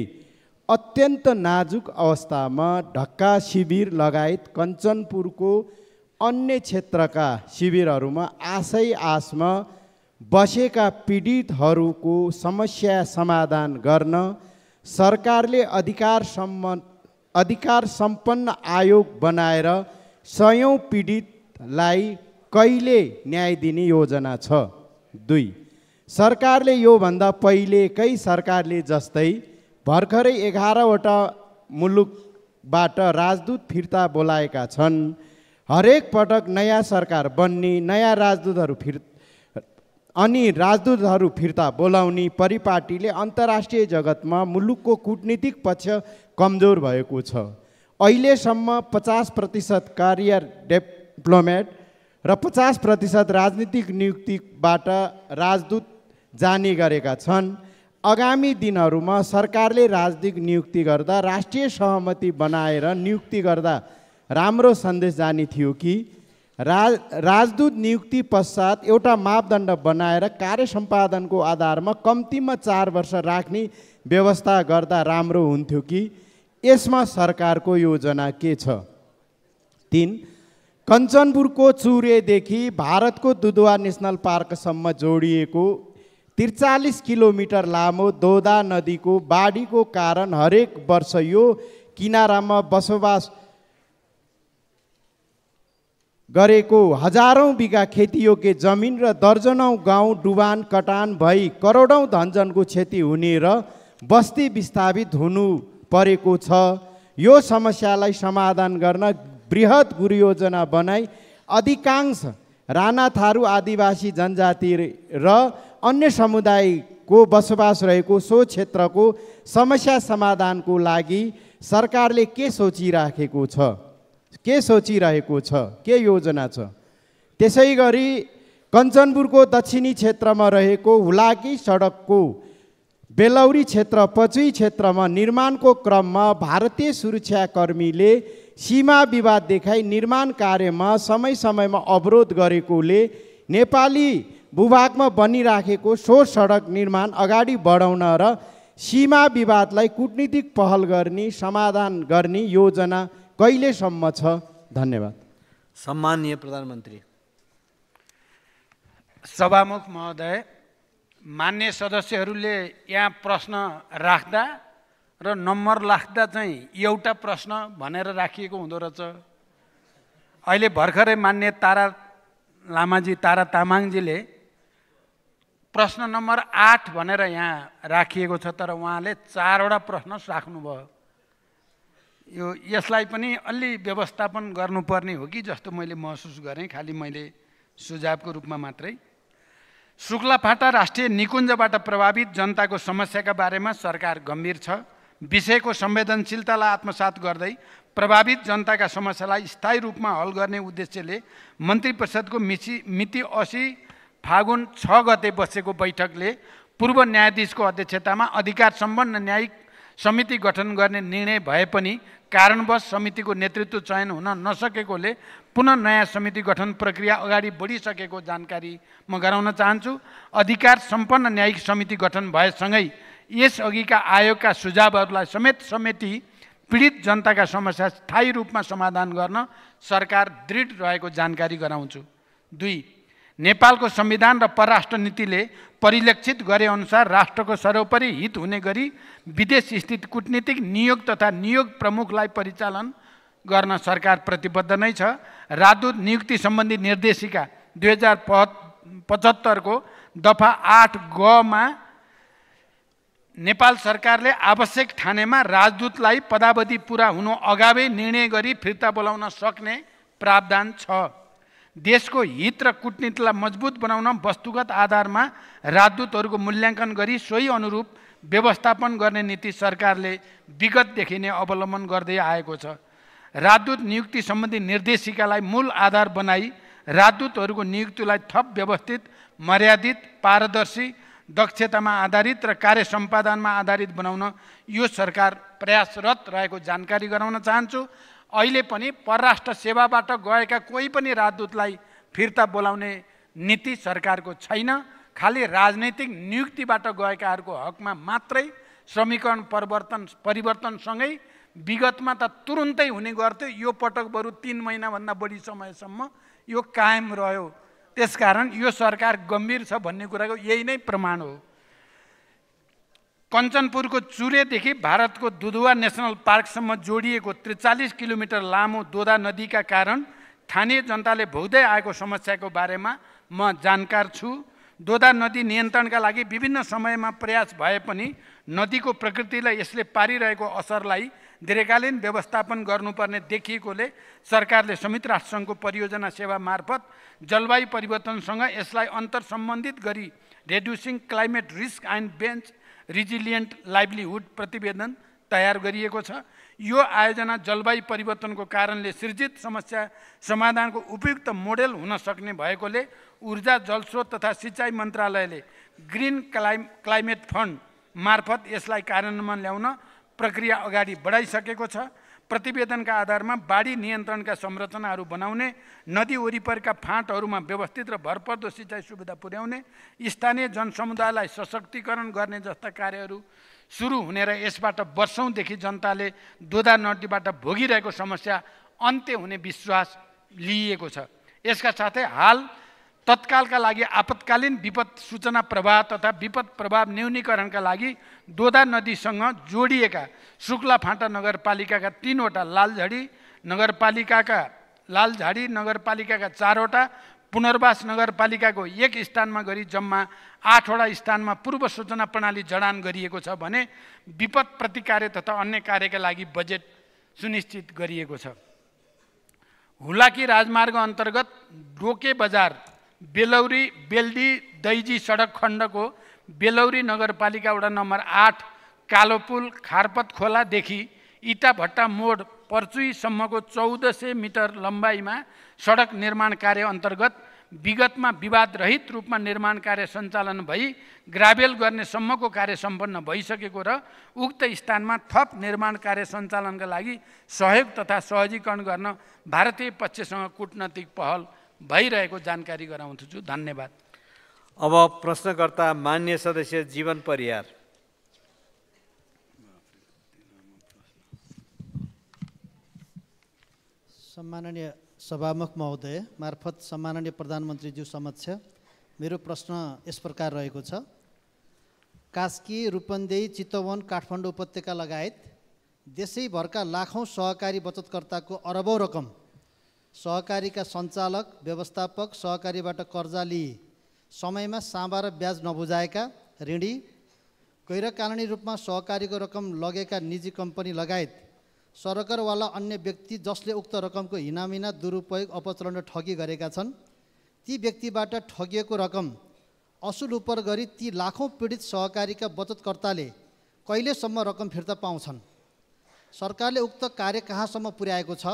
अत्यन्त नाजुक अवस्थामा ढक्का शिविर लगायत कञ्चनपुरको अन्य क्षेत्रका शिविरहरूमा आशमा बसेका पीडितहरूको समस्या समाधान गर्न सरकारले अधिकार सम्पन्न आयोग बनाएर 100औं पीडितलाई कहिले न्याय दिने योजना छ? 2. सरकारले योभन्दा पहिलेकै सरकारले जस्तै भर्खरै 11वटा मुलुकबाट राजदूत फिर्ता बोलाएका छन्। हरेक पटक नयाँ सरकार बन्ने, नयाँ राजदूतहरू फिर्ता बोलाउने परिपाटीले अन्तर्राष्ट्रिय जगतमा मुलुकको कूटनीतिक पक्ष कमजोर भएको छ। अहिलेसम्म 50% कार्य डिप्लोमेट र 50% राजनीतिक नियुक्तिबाट राजदूत जाने गरेका छन्। आगामी दिनहरूमा सरकारले राजनीतिक नियुक्ति गर्दा राष्ट्रिय सहमति बनाएर नियुक्ति गर्दा राम्रो सन्देश जाने थियो कि राजदूत नियुक्ति पश्चात एउटा मापदण्ड बनाएर कार्य सम्पादनको आधारमा कम्तीमा 4 वर्ष राख्ने व्यवस्था गर्दा राम्रो हुन्थ्यो कि? यसमा सरकारको योजना के छ? 3. कञ्चनपुरको चुरेदेखि भारतको दुधवा नेसनल पार्कसम्म जोडिएको 43 किलोमिटर लामो दोदा नदीको बाढीको कारण हरेक वर्ष यो किनारामा बसोबास गरेको हजारौं बिघा खेतीयोग्य जमिन र दर्जनौं गाउँ डुबान कटान भई करोडौं धनजनको क्षति हुने र बस्ती विस्थापित हुनु परेको छ। यो समस्यालाई समाधान गर्न बृहत गुरुयोजना बनाई अधिकांश राणा थारू आदिवासी जनजाति र अन्य समुदायको बसोबास रहेको सो क्षेत्रको समस्या समाधानको लागि सरकारले के सोचिरहेको छ, के योजना छ? त्यसै गरी कञ्चनपुरको दक्षिणी क्षेत्रमा रहेको हुलाकी सडकको बेलौरी क्षेत्र पचुई क्षेत्रमा निर्माणको क्रममा भारतीय सुरक्षाकर्मीले सीमा विवाद देखाई निर्माण कार्यमा समय समयमा अवरोध गरेकोले नेपाली भूभागमा बनिराखेको सो सडक निर्माण अगाडि बढाउन र सीमा विवादलाई कूटनीतिक पहल गर्ने समाधान गर्ने योजना कहिलेसम्म छ? धन्यवाद। सम्माननीय प्रधानमन्त्री। सभामुख महोदय, मान्य सदस्यहरूले यहाँ प्रश्न राख्दा र नम्बर राख्दा चाहिँ एउटा प्रश्न भनेर राखिएको हुँदो रहेछ। अहिले भर्खरै मान्य तारा तामाङजीले प्रश्न नम्बर 8 भनेर यहाँ राखिएको छ, तर उहाँले 4वटा प्रश्न राख्नुभयो। यसलाई पनि अलि व्यवस्थापन गर्नुपर्ने हो कि जस्तो मैले महसुस गरेँ, खालि मैले सुझावको रूपमा मात्रै। शुक्लाफाटा राष्ट्रिय निकुञ्जबाट प्रभावित जनताको समस्याका बारेमा सरकार गम्भीर छ। विषयको संवेदनशीलतालाई आत्मसात गर्दै प्रभावित जनताका समस्यालाई स्थायी रूपमा हल गर्ने उद्देश्यले मन्त्री परिषदको मिति 80 फागुन 6 गते बसेको बैठकले पूर्व न्यायाधीशको अध्यक्षतामा अधिकार सम्पन्न न्यायिक समिति गठन गर्ने निर्णय भए पनि कारणवश समितिको नेतृत्व चयन हुन नसकेकोले पुनः नयाँ समिति गठन प्रक्रिया अगाडि बढिसकेको जानकारी म गराउन चाहन्छु। अधिकार सम्पन्न न्यायिक समिति गठन भएसँगै यसअघिका आयोगका सुझावहरूलाई समेटी पीडित जनताका समस्या स्थायी रूपमा समाधान गर्न सरकार दृढ रहेको जानकारी गराउँछु। 2. नेपालको संविधान र परराष्ट्र नीतिले परिलक्षित गरे अनुसार राष्ट्रको सर्वोपरि हित हुने गरी विदेश स्थित कूटनीतिक नियोग तथा नियोग प्रमुखलाई परिचालन गर्न सरकार प्रतिबद्ध नै छ। राजदूत नियुक्ति सम्बन्धी निर्देशिका 2075 को दफा 8 ग मा नेपाल सरकारले आवश्यक ठानेमा राजदूतलाई पदावधि पूरा हुनु अगावै निर्णय गरी फिर्ता बोलाउन सक्ने प्रावधान छ। देशको हित र कूटनीतिलाई मजबुत बनाउन वस्तुगत आधारमा राजदूतहरूको मूल्याङ्कन गरी सोही अनुरूप व्यवस्थापन गर्ने नीति सरकारले विगतदेखि नै अवलम्बन गर्दै आएको छ। राजदूत नियुक्ति सम्बन्धी निर्देशिकालाई मूल आधार बनाई राजदूतहरूको नियुक्तिलाई थप व्यवस्थित, मर्यादित, पारदर्शी, दक्षतामा आधारित र कार्य सम्पादनमा आधारित बनाउन यो सरकार प्रयासरत रहेको जानकारी गराउन चाहन्छु। अहिले पनि परराष्ट्र सेवाबाट गएका कोही पनि राजदूतलाई फिर्ता बोलाउने नीति सरकारको छैन। खालि राजनैतिक नियुक्तिबाट गएकाहरूको हकमा मात्रै समीकरण परिवर्तनसँगै विगतमा त तुरुन्तै हुने गर्थ्यो, यो पटक बरु 3 महिनाभन्दा बढी समयसम्म यो कायम रह्यो। त्यसकारण यो सरकार गम्भीर छ भन्ने कुराको यही नै प्रमाण हो। कञ्चनपुरको चुरेदेखि भारतको दुधवा नेसनल पार्कसम्म जोडिएको 43 किलोमिटर लामो दोदा नदीका कारण स्थानीय जनताले भोग्दै आएको समस्याको बारेमा म जानकार छु। दोदा नदी नियन्त्रणका लागि विभिन्न समयमा प्रयास भए पनि नदीको प्रकृतिलाई यसले पारिरहेको असरलाई दीर्घकालीन व्यवस्थापन गर्नुपर्ने देखिएकोले सरकारले संयुक्त राष्ट्रसङ्घको परियोजना सेवा मार्फत जलवायु परिवर्तनसँग यसलाई अन्तर सम्बन्धित गरी reducing climate risk and bench resilient livelihood प्रतिवेदन तयार गरिएको छ। यो आयोजना जलवायु परिवर्तनको कारणले सृजित समस्या समाधानको उपयुक्त मोडेल हुन सक्ने भएकोले ऊर्जा जलस्रोत तथा सिँचाइ मन्त्रालयले ग्रिन क्लाइमेट फन्ड मार्फत यसलाई कार्यान्वयन ल्याउन प्रक्रिया अगाडि बढाइसकेको छ। प्रतिवेदनका आधारमा बाढी नियन्त्रणका संरचनाहरू बनाउने, नदी वरिपरिका फाँटहरूमा व्यवस्थित र भरपर्दो सिँचाइ सुविधा पुर्याउने, स्थानीय जनसमुदायलाई सशक्तिकरण गर्ने जस्ता कार्यहरू सुरु हुने र यसबाट वर्षौँदेखि जनताले दोदा नदीबाट भोगिरहेको समस्या अन्त्य हुने विश्वास लिइएको छ। यसका साथै हाल तत्कालका लागि आपतकालीन विपद सूचना प्रवाह तथा विपद प्रभाव न्यूनीकरणका लागि दोदा नदीसँग जोडिएका शुक्ला फाँटा नगरपालिकाका 3वटा, लालझाडी नगरपालिकाका 4वटा, पुनर्वास नगरपालिकाको 1 स्थानमा गरी जम्मा 8वटा स्थानमा पूर्व सूचना प्रणाली जडान गरिएको छ भने विपद प्रतिकार तथा अन्य कार्यका लागि बजेट सुनिश्चित गरिएको छ। हुलाकी राजमार्ग अन्तर्गत डोके बजार बेलौरी बेल्दी दैजी सडक खण्डको बेलौरी नगरपालिका वडा नम्बर 8 कालोपुल खारपत खोलादेखि इटाभट्टा मोड पर्चुईसम्मको 1400 मिटर लम्बाइमा सडक निर्माण कार्य अन्तर्गत विगतमा विवाद रहित रूपमा निर्माण कार्य सञ्चालन भई ग्राभेल गर्ने सम्मको कार्य सम्पन्न भइसकेको र उक्त स्थानमा थप निर्माण कार्य सञ्चालनका लागि सहयोग तथा सहजीकरण गर्न भारतीय पक्षसँग कूटनैतिक पहल भइरहेको जानकारी गराउँछु। धन्यवाद। अब प्रश्नकर्ता मान्य सदस्य जीवन परियार। सम्माननीय सभामुख महोदय मार्फत सम्माननीय प्रधानमन्त्रीज्यू समक्ष मेरो प्रश्न यस प्रकार रहेको छ। कास्की, रूपन्देही, चितवन, काठमाडौँ उपत्यका लगायत देशैभरका लाखौँ सहकारी बचतकर्ताको अरबौँ रकम सहकारीका सञ्चालक, व्यवस्थापक, सहकारीबाट कर्जा लिई समयमा साँबा र ब्याज नबुझाएका ऋणी, गैरकानुनी रूपमा सहकारीको रकम लगेका निजी कम्पनी लगायत सरकारवाला अन्य व्यक्ति जसले उक्त रकमको हिनामिना, दुरुपयोग, अपचलन र ठगी गरेका छन्, ती व्यक्तिबाट ठगिएको रकम असुल उपर गरी ती लाखौँ पीडित सहकारीका बचतकर्ताले कहिलेसम्म रकम फिर्ता पाउँछन्? सरकारले उक्त कार्य कहाँसम्म पुर्याएको छ?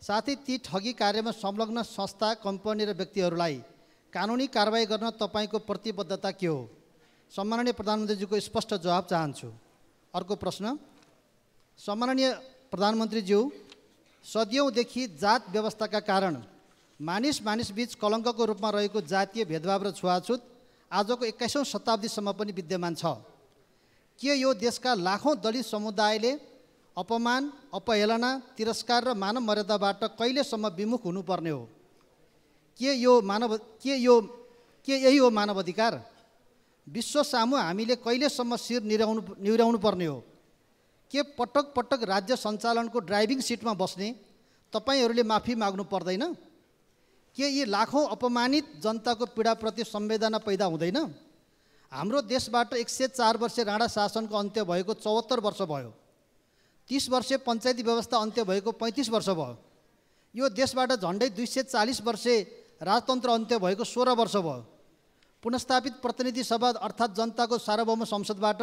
साथै ती ठगी कार्यमा संलग्न संस्था, कम्पनी र व्यक्तिहरूलाई कानुनी कारबाही गर्न तपाईँको प्रतिबद्धता के हो? सम्माननीय प्रधानमन्त्रीज्यूको स्पष्ट जवाब चाहन्छु। अर्को प्रश्न, सम्माननीय प्रधानमन्त्रीज्यू, सदियौँदेखि जात व्यवस्थाका कारण मानिस बीच कलङ्कको रूपमा रहेको जातीय भेदभाव र छुवाछुत आजको 21औं शताब्दीसम्म पनि विद्यमान छ। के यो देशका लाखौँ दलित समुदायले अपमान, अपहेलना, तिरस्कार र मानव मर्यादाबाट कहिलेसम्म विमुख हुनुपर्ने हो? के यही हो मानव अधिकार? विश्व सामु हामीले कहिलेसम्म शिर निहुर्याउनु पर्ने हो? के पटक पटक राज्य सञ्चालनको ड्राइभिङ सिटमा बस्ने तपाईँहरूले माफी माग्नु पर्दैन? के यी लाखौँ अपमानित जनताको पीडाप्रति संवेदना पैदा हुँदैन? हाम्रो देशबाट 104 वर्ष राणा शासनको अन्त्य भएको 74 वर्ष भयो। 30 वर्ष पञ्चायती व्यवस्था अन्त्य भएको 35 वर्ष भयो। यो देशबाट झन्डै 240 वर्ष राजतन्त्र अन्त्य भएको 16 वर्ष भयो। पुनस्थापित प्रतिनिधि सभा अर्थात् जनताको सार्वभौम संसदबाट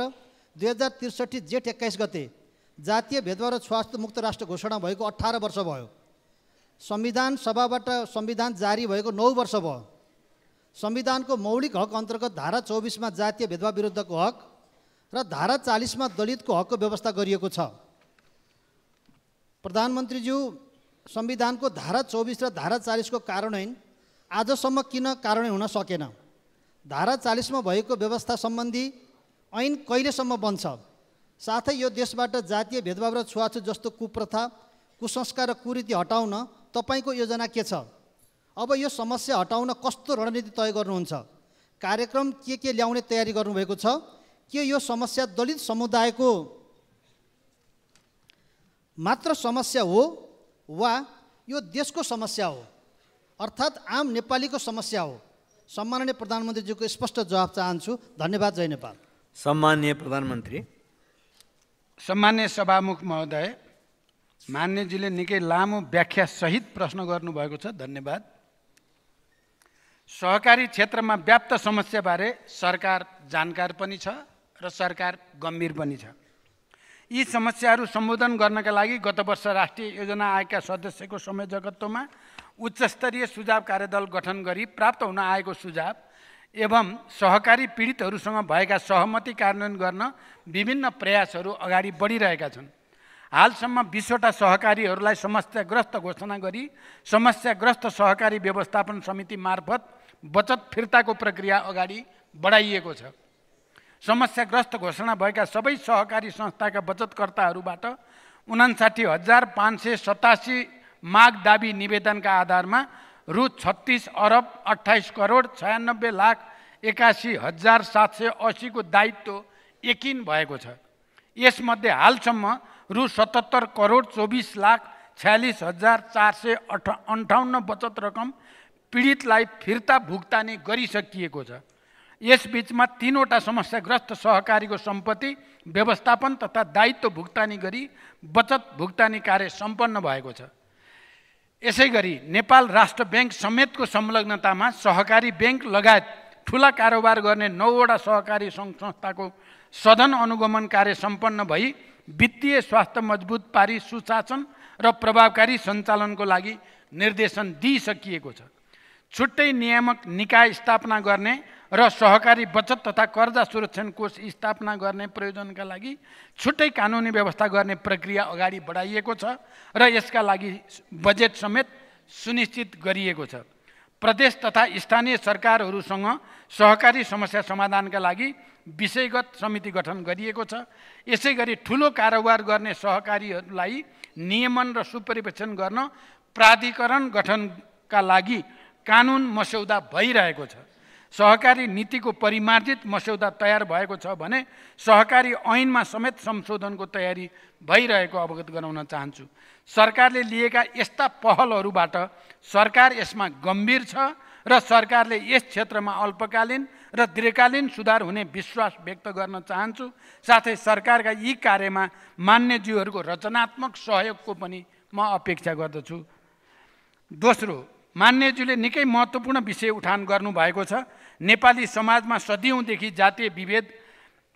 2063 जेठ 21 गते जातीय भेदभाव र छुवाछुत मुक्त राष्ट्र घोषणा भएको 18 वर्ष भयो। संविधान सभाबाट संविधान जारी भएको 9 वर्ष भयो। संविधानको मौलिक हक अन्तर्गत धारा 24 मा जातीय भेदभाव विरुद्धको हक र धारा 40 मा दलितको हकको व्यवस्था गरिएको छ। प्रधानमन्त्रीज्यू, संविधानको धारा 24 र धारा 40 को कार्यान्वयन आजसम्म किन कार्यान्वयन हुन सकेन? धारा 40 मा भएको व्यवस्था सम्बन्धी ऐन कहिलेसम्म बन्छ? साथै यो देशबाट जातीय भेदभाव र छुवाछुत जस्तो कुप्रथा, कुसंस्कार र कुरीति हटाउन तपाईको योजना के छ? अब यो समस्या हटाउन कस्तो रणनीति तय गर्नुहुन्छ? कार्यक्रम के ल्याउने तयारी गर्नुभएको छ? के यो समस्या दलित समुदायको मात्र समस्या हो वा यो देशको समस्या हो, अर्थात् आम नेपालीको समस्या हो। सम्माननीय प्रधानमन्त्रीज्यूको स्पष्ट जवाब चाहन्छु। धन्यवाद। जय नेपाल। सम्माननीय प्रधानमन्त्री। सम्मान्य सभामुख महोदय, मान्यजीले निकै लामो व्याख्या सहित प्रश्न गर्नुभएको छ, धन्यवाद। सहकारी क्षेत्रमा व्याप्त समस्याबारे सरकार जानकार पनि छ र सरकार गम्भीर पनि छ। यी समस्याहरू सम्बोधन गर्नका लागि गत वर्ष राष्ट्रिय योजना आयोगका सदस्यको संयोजकत्वमा उच्चस्तरीय सुझाव कार्यदल गठन गरी प्राप्त हुन आएको सुझाव एवं सहकारी पीडितहरूसँग भएका सहमति कार्यान्वयन गर्न विभिन्न प्रयासहरू अगाडि बढिरहेका छन्। हालसम्म 20वटा सहकारीहरूलाई समस्याग्रस्त घोषणा गरी समस्याग्रस्त सहकारी व्यवस्थापन समिति मार्फत बचत फिर्ताको प्रक्रिया अगाडि बढाइएको छ। समस्याग्रस्त घोषणा भएका सबै सहकारी संस्थाका बचतकर्ताहरूबाट 59,587 माग दाबी निवेदनका आधारमा रु 36 अरब 28 करोड 96,81,780 को दायित्व यकिन भएको छ। यसमध्ये हालसम्म रु 77 करोड 24,46,458 बचत रकम पीडितलाई फिर्ता भुक्तानी गरिसकिएको छ। यसबीचमा 3वटा समस्याग्रस्त सहकारीको सम्पत्ति व्यवस्थापन तथा दायित्व भुक्तानी गरी बचत भुक्तानी कार्य सम्पन्न भएको छ। यसैगरी नेपाल राष्ट्र ब्याङ्क समेतको संलग्नतामा सहकारी ब्याङ्क लगायत ठुला कारोबार गर्ने 9वटा सहकारी सङ्घ संस्थाको सदन अनुगमन कार्य सम्पन्न भई वित्तीय स्वास्थ्य मजबुत पारी सुशासन र प्रभावकारी सञ्चालनको लागि निर्देशन दिइसकिएको छ। छुट्टै नियामक निकाय स्थापना गर्ने र सहकारी बचत तथा कर्जा सुरक्षण कोष स्थापना गर्ने प्रयोजनका लागि छुट्टै कानुनी व्यवस्था गर्ने प्रक्रिया अगाडि बढाइएको छ र यसका लागि बजेट समेत सुनिश्चित गरिएको छ। प्रदेश तथा स्थानीय सरकारहरूसँग सहकारी समस्या समाधानका लागि विषयगत समिति गठन गरिएको छ। यसैगरी ठुलो कारोबार गर्ने सहकारीहरूलाई नियमन र सुपरिवेक्षण गर्न प्राधिकरण गठनका लागि कानुन मस्यौदा भइरहेको छ। सहकारी नीतिको परिमार्जित मस्यौदा तयार भएको छ भने सहकारी ऐनमा समेत संशोधनको तयारी भइरहेको अवगत गराउन चाहन्छु। सरकारले लिएका यस्ता पहलहरूबाट सरकार यसमा गम्भीर छ र सरकारले यस क्षेत्रमा अल्पकालीन र दीर्घकालीन सुधार हुने विश्वास व्यक्त गर्न चाहन्छु। साथै सरकारका यी कार्यमा मान्यज्यूहरूको रचनात्मक सहयोगको पनि म अपेक्षा गर्दछु। दोस्रो, मान्यज्यूले निकै महत्त्वपूर्ण विषय उठान गर्नुभएको छ। नेपाली समाजमा सदियौँदेखि जातीय विभेद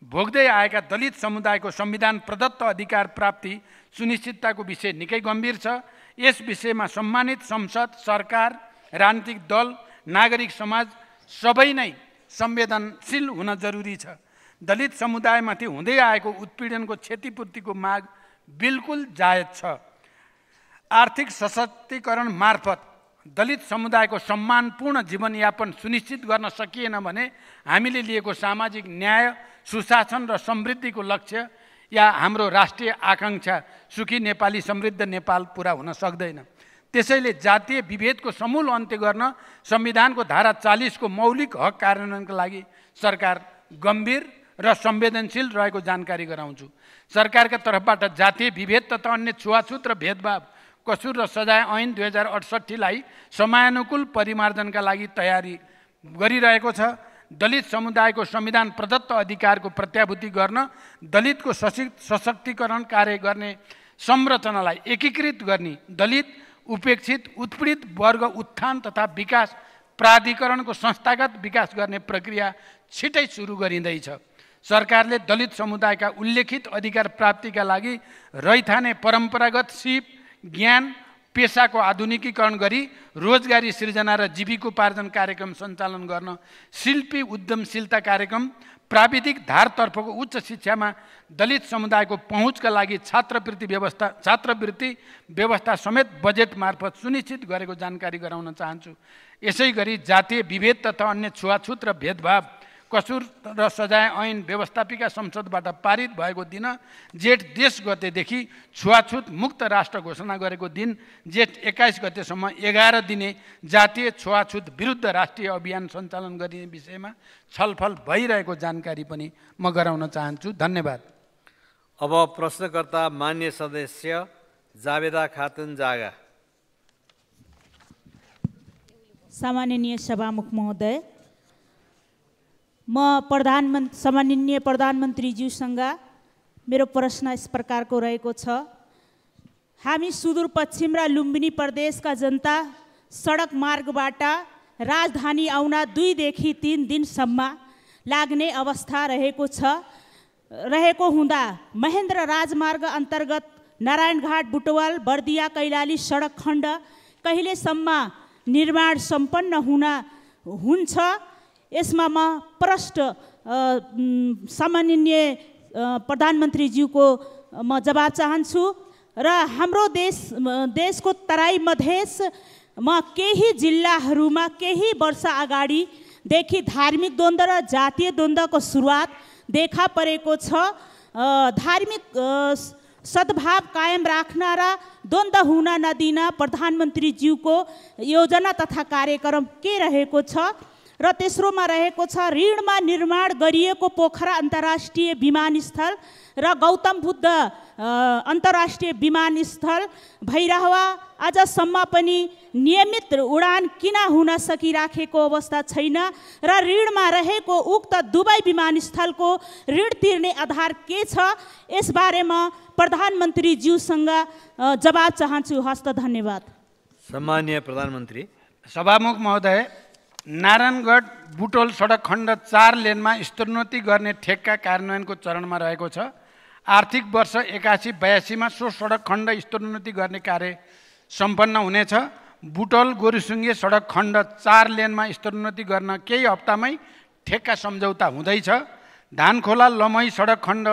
भोग्दै आएका दलित समुदायको संविधान प्रदत्त अधिकार प्राप्ति सुनिश्चितताको विषय निकै गम्भीर छ। यस विषयमा सम्मानित संसद, सरकार, राजनीतिक दल, नागरिक समाज सबै नै संवेदनशील हुन जरुरी छ। दलित समुदायमाथि हुँदै आएको उत्पीडनको क्षतिपूर्तिको माग बिल्कुल जायज छ। आर्थिक सशक्तिकरण मार्फत दलित समुदायको सम्मानपूर्ण जीवनयापन सुनिश्चित गर्न सकिएन भने हामीले लिएको सामाजिक न्याय, सुशासन र समृद्धिको लक्ष्य या हाम्रो राष्ट्रिय आकाङ्क्षा सुखी नेपाली समृद्ध नेपाल पुरा हुन सक्दैन। त्यसैले जातीय विभेदको समूल अन्त्य गर्न संविधानको धारा 40 को मौलिक हक कार्यान्वयनका लागि सरकार गम्भीर र संवेदनशील रहेको जानकारी गराउँछु। सरकारका तर्फबाट जातीय विभेद तथा अन्य छुवाछुत र भेदभाव कसुर र सजाय ऐन 2068 लाई समयानुकूल परिमार्जनका लागि तयारी गरिरहेको छ। दलित समुदायको संविधान प्रदत्त अधिकारको प्रत्याभूति गर्न दलितको सशक्तिकरण कार्य गर्ने संरचनालाई एकीकृत गर्ने दलित उपेक्षित उत्पीडित वर्ग उत्थान तथा विकास प्राधिकरणको संस्थागत विकास गर्ने प्रक्रिया छिटै सुरु गरिँदैछ। सरकारले दलित समुदायका उल्लेखित अधिकार प्राप्तिका लागि रैथाने परम्परागत सिप ज्ञान पेसाको आधुनिकीकरण गरी रोजगारी सृजना र जीविकोपार्जन कार्यक्रम सञ्चालन गर्न शिल्पी उद्यमशीलता कार्यक्रम प्राविधिक धारतर्फको उच्च शिक्षामा दलित समुदायको पहुँचका लागि छात्रवृत्ति व्यवस्था समेत बजेट मार्फत सुनिश्चित गरेको जानकारी गराउन चाहन्छु। यसै गरी जातीय विभेद तथा अन्य छुवाछुत र भेदभाव कसुर र सजाय ऐन व्यवस्थापिका संसदबाट पारित भएको दिन जेठ 10 गतेदेखि छुवाछुत मुक्त राष्ट्र घोषणा गरेको दिन जेठ 21 गतेसम्म 11 दिने जातीय छुवाछुत विरुद्ध राष्ट्रिय अभियान सञ्चालन गरिने विषयमा छलफल भइरहेको जानकारी पनि म गराउन चाहन्छु। धन्यवाद। अब प्रश्नकर्ता मान्य सदस्य जावेदा खातुन जागा। सम्माननीय सभामुख महोदय, म सम्माननीय प्रधानमन्त्रीज्यूसँग मेरो प्रश्न यस प्रकारको रहेको छ। हामी सुदूरपश्चिम र लुम्बिनी प्रदेशका जनता सडक मार्गबाट राजधानी आउन 2 देखि 3 दिनसम्म लाग्ने अवस्था रहेको हुँदा महेन्द्र राजमार्ग अन्तर्गत नारायणघाट बुटवल बर्दिया कैलाली सडक खण्ड कहिलेसम्म निर्माण सम्पन्न हुन्छ? यसमा म सम्माननीय प्रधानमन्त्रीज्यूको म जवाब चाहन्छु। र हाम्रो देशको तराई मधेसमा केही जिल्लाहरूमा केही वर्ष अगाडिदेखि धार्मिक द्वन्द्व र जातीय द्वन्द्वको सुरुवात देखा परेको छ। धार्मिक सद्भाव कायम राख्न र द्वन्द्व हुन नदिन प्रधानमन्त्रीज्यूको योजना तथा कार्यक्रम के रहेको छ? र तेस्रोमा रहेको छ ऋणमा निर्माण गरिएको पोखरा अन्तर्राष्ट्रिय विमानस्थल र गौतम बुद्ध अन्तर्राष्ट्रिय विमानस्थल भइरहवा आजसम्म पनि नियमित उडान किन हुन सकिराखेको अवस्था छैन? र ऋणमा रहेको उक्त दुवै विमानस्थलको ऋण तिर्ने आधार के छ? यसबारेमा प्रधानमन्त्रीज्यूसँग जवाब चाहन्छु। हस्त धन्यवाद। सम्माननीय प्रधानमन्त्री। सभामुख महोदय, नारायणगढ बुटोल सडक खण्ड 4 लेनमा स्तरोन्नति गर्ने ठेक्का कार्यान्वयनको चरणमा रहेको छ। आर्थिक वर्ष 81-82 सो सडक खण्ड स्तरोन्नति गर्ने कार्य सम्पन्न हुनेछ। बुटोल गोरुसुङ्गे सडक खण्ड 4 लेनमा स्तरोन्नति गर्न केही हप्तामै ठेक्का सम्झौता हुँदैछ। धानखोला लमही सडक खण्ड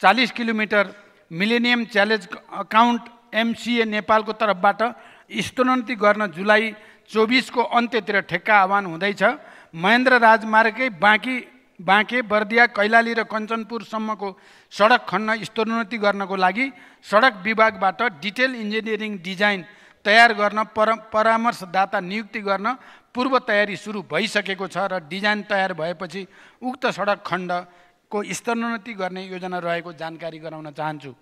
40 kilometre millennium challenge account MCA नेपालको तर्फबाट स्तरोन्नति गर्न जुलाई 24 को अन्त्यतिर ठेक्का आह्वान हुँदैछ। महेन्द्र राजमार्गकै बाँके बर्दिया कैलाली र कञ्चनपुरसम्मको सडक खण्ड स्तरोन्नति गर्नको लागि सडक विभागबाट डिटेल इन्जिनियरिङ डिजाइन तयार गर्न परामर्शदाता नियुक्ति गर्न पूर्व तयारी सुरु भइसकेको छ र डिजाइन तयार भएपछि उक्त सडक खण्डको स्तरोन्नति गर्ने योजना रहेको जानकारी गराउन चाहन्छु।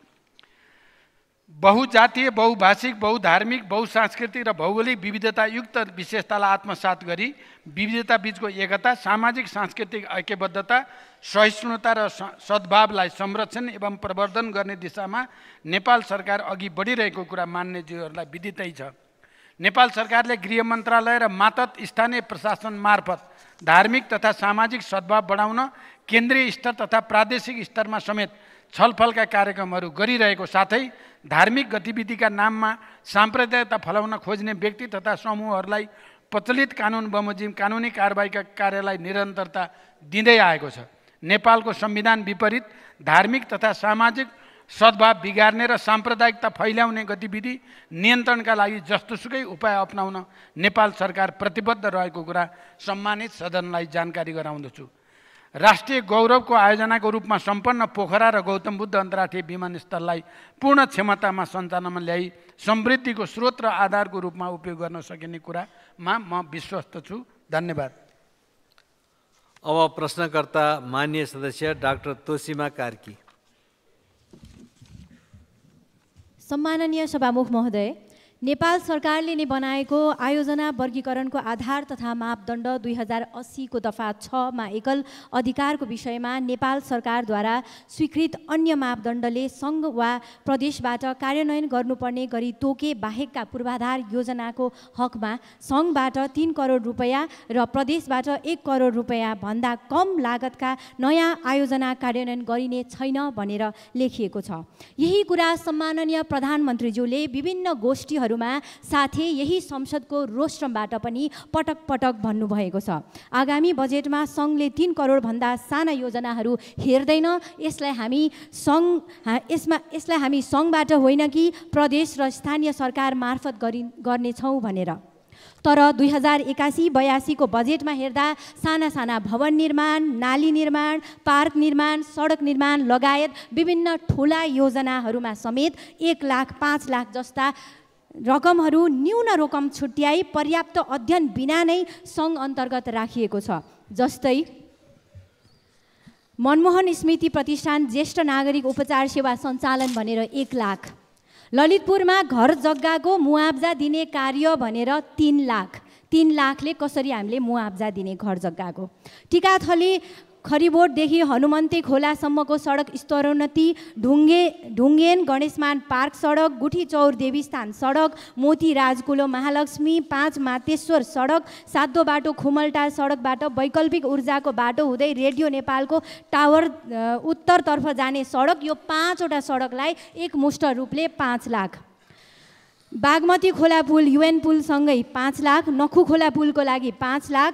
बहुजातीय, बहुभाषिक, बहुधार्मिक, बहुसांस्कृतिक र भौगोलिक विविधतायुक्त विशेषतालाई आत्मसात गरी विविधता बीचको एकता, सामाजिक सांस्कृतिक ऐक्यबद्धता, सहिष्णुता र सद्भावलाई संरक्षण एवं प्रवर्धन गर्ने दिशामा नेपाल सरकार अघि बढिरहेको कुरा मान्यज्यूहरूलाई विदितै छ। नेपाल सरकारले गृह मन्त्रालय र मातहत स्थानीय प्रशासन मार्फत धार्मिक तथा सामाजिक सद्भाव बढाउन केन्द्रीय स्तर तथा प्रादेशिक स्तरमा समेत छलफलका कार्यक्रमहरू गरिरहेको साथै धार्मिक गतिविधिका नाममा साम्प्रदायिकता फैलाउन खोज्ने व्यक्ति तथा समूहहरूलाई प्रचलित कानुन बमोजिम कानुनी कारबाहीका कार्यलाई निरन्तरता दिँदै आएको छ। नेपालको संविधान विपरीत धार्मिक तथा सामाजिक सद्भाव बिगार्ने र साम्प्रदायिकता फैलाउने गतिविधि नियन्त्रणका लागि जस्तोसुकै उपाय अपनाउन नेपाल सरकार प्रतिबद्ध रहेको कुरा सम्मानित सदनलाई जानकारी गराउँदछु। राष्ट्रिय गौरवको आयोजनाको रूपमा सम्पन्न पोखरा र गौतम बुद्ध अन्तर्राष्ट्रिय विमानस्थललाई पूर्ण क्षमतामा सञ्चालनमा ल्याई समृद्धिको स्रोत र आधारको रूपमा उपयोग गर्न सकिने कुरामा म विश्वस्त छु। धन्यवाद। अब प्रश्नकर्ता माननीय सदस्य डाक्टर तोसीमा कार्की। सम्माननीय सभामुख महोदय, नेपाल सरकारले नै बनाएको आयोजना वर्गीकरणको आधार तथा मापदण्ड 2080 को दफा 6 मा एकल अधिकारको विषयमा नेपाल सरकारद्वारा स्वीकृत अन्य मापदण्डले सङ्घ वा प्रदेशबाट कार्यान्वयन गर्नुपर्ने गरी तोके बाहेकका पूर्वाधार योजनाको हकमा सङ्घबाट 3 करोड रुपैयाँ र प्रदेशबाट 1 करोड रुपैयाँ भन्दा कम लागतका नयाँ आयोजना कार्यान्वयन गरिने छैन भनेर लेखिएको छ। यही कुरा सम्माननीय प्रधानमन्त्रीज्यूले विभिन्न गोष्ठीहरू साथै यही संसदको रोस्ट्रमबाट पनि पटक पटक भन्नुभएको छ। आगामी बजेटमा सङ्घले 3 करोड भन्दा साना योजनाहरू हेर्दैन, यसलाई हामी सङ्घबाट होइन कि प्रदेश र स्थानीय सरकार मार्फत गर्नेछौँ भनेर। तर 2081-82 को बजेटमा हेर्दा साना साना भवन निर्माण, नाली निर्माण, पार्क निर्माण, सडक निर्माण लगायत विभिन्न ठुला योजनाहरूमा समेत 1 लाख 5 लाख जस्ता रकमहरू न्यून रकम छुट्याई पर्याप्त अध्ययन बिना नै सङ्घ अन्तर्गत राखिएको छ। जस्तै मनमोहन स्मृति प्रतिष्ठान ज्येष्ठ नागरिक उपचार सेवा सञ्चालन भनेर 1 लाख, ललितपुरमा घर जग्गाको मुआब्जा दिने कार्य भनेर 3 लाख, 3 लाखले कसरी हामीले मुआब्जा दिने घर जग्गाको। टिकाथली खरिबोटदेखि हनुमन्ते खोलासम्मको सडक स्तरोन्नति, ढुङ्गेन गणेशमान पार्क सडक, गुठी चौर देवीस्थान सडक, मोती राजकुलो महालक्ष्मी 5 मातेश्वर सडक, सातो बाटो खुमलटा सडकबाट वैकल्पिक ऊर्जाको बाटो हुँदै रेडियो नेपालको टावर उत्तरतर्फ जाने सडक, यो 5 वटा सडकलाई एकमुष्ट रूपले 5 लाख। बागमती खोला पुल युएन पुलसँगै 5 लाख, नखु खोला पुलको लागि 5 लाख,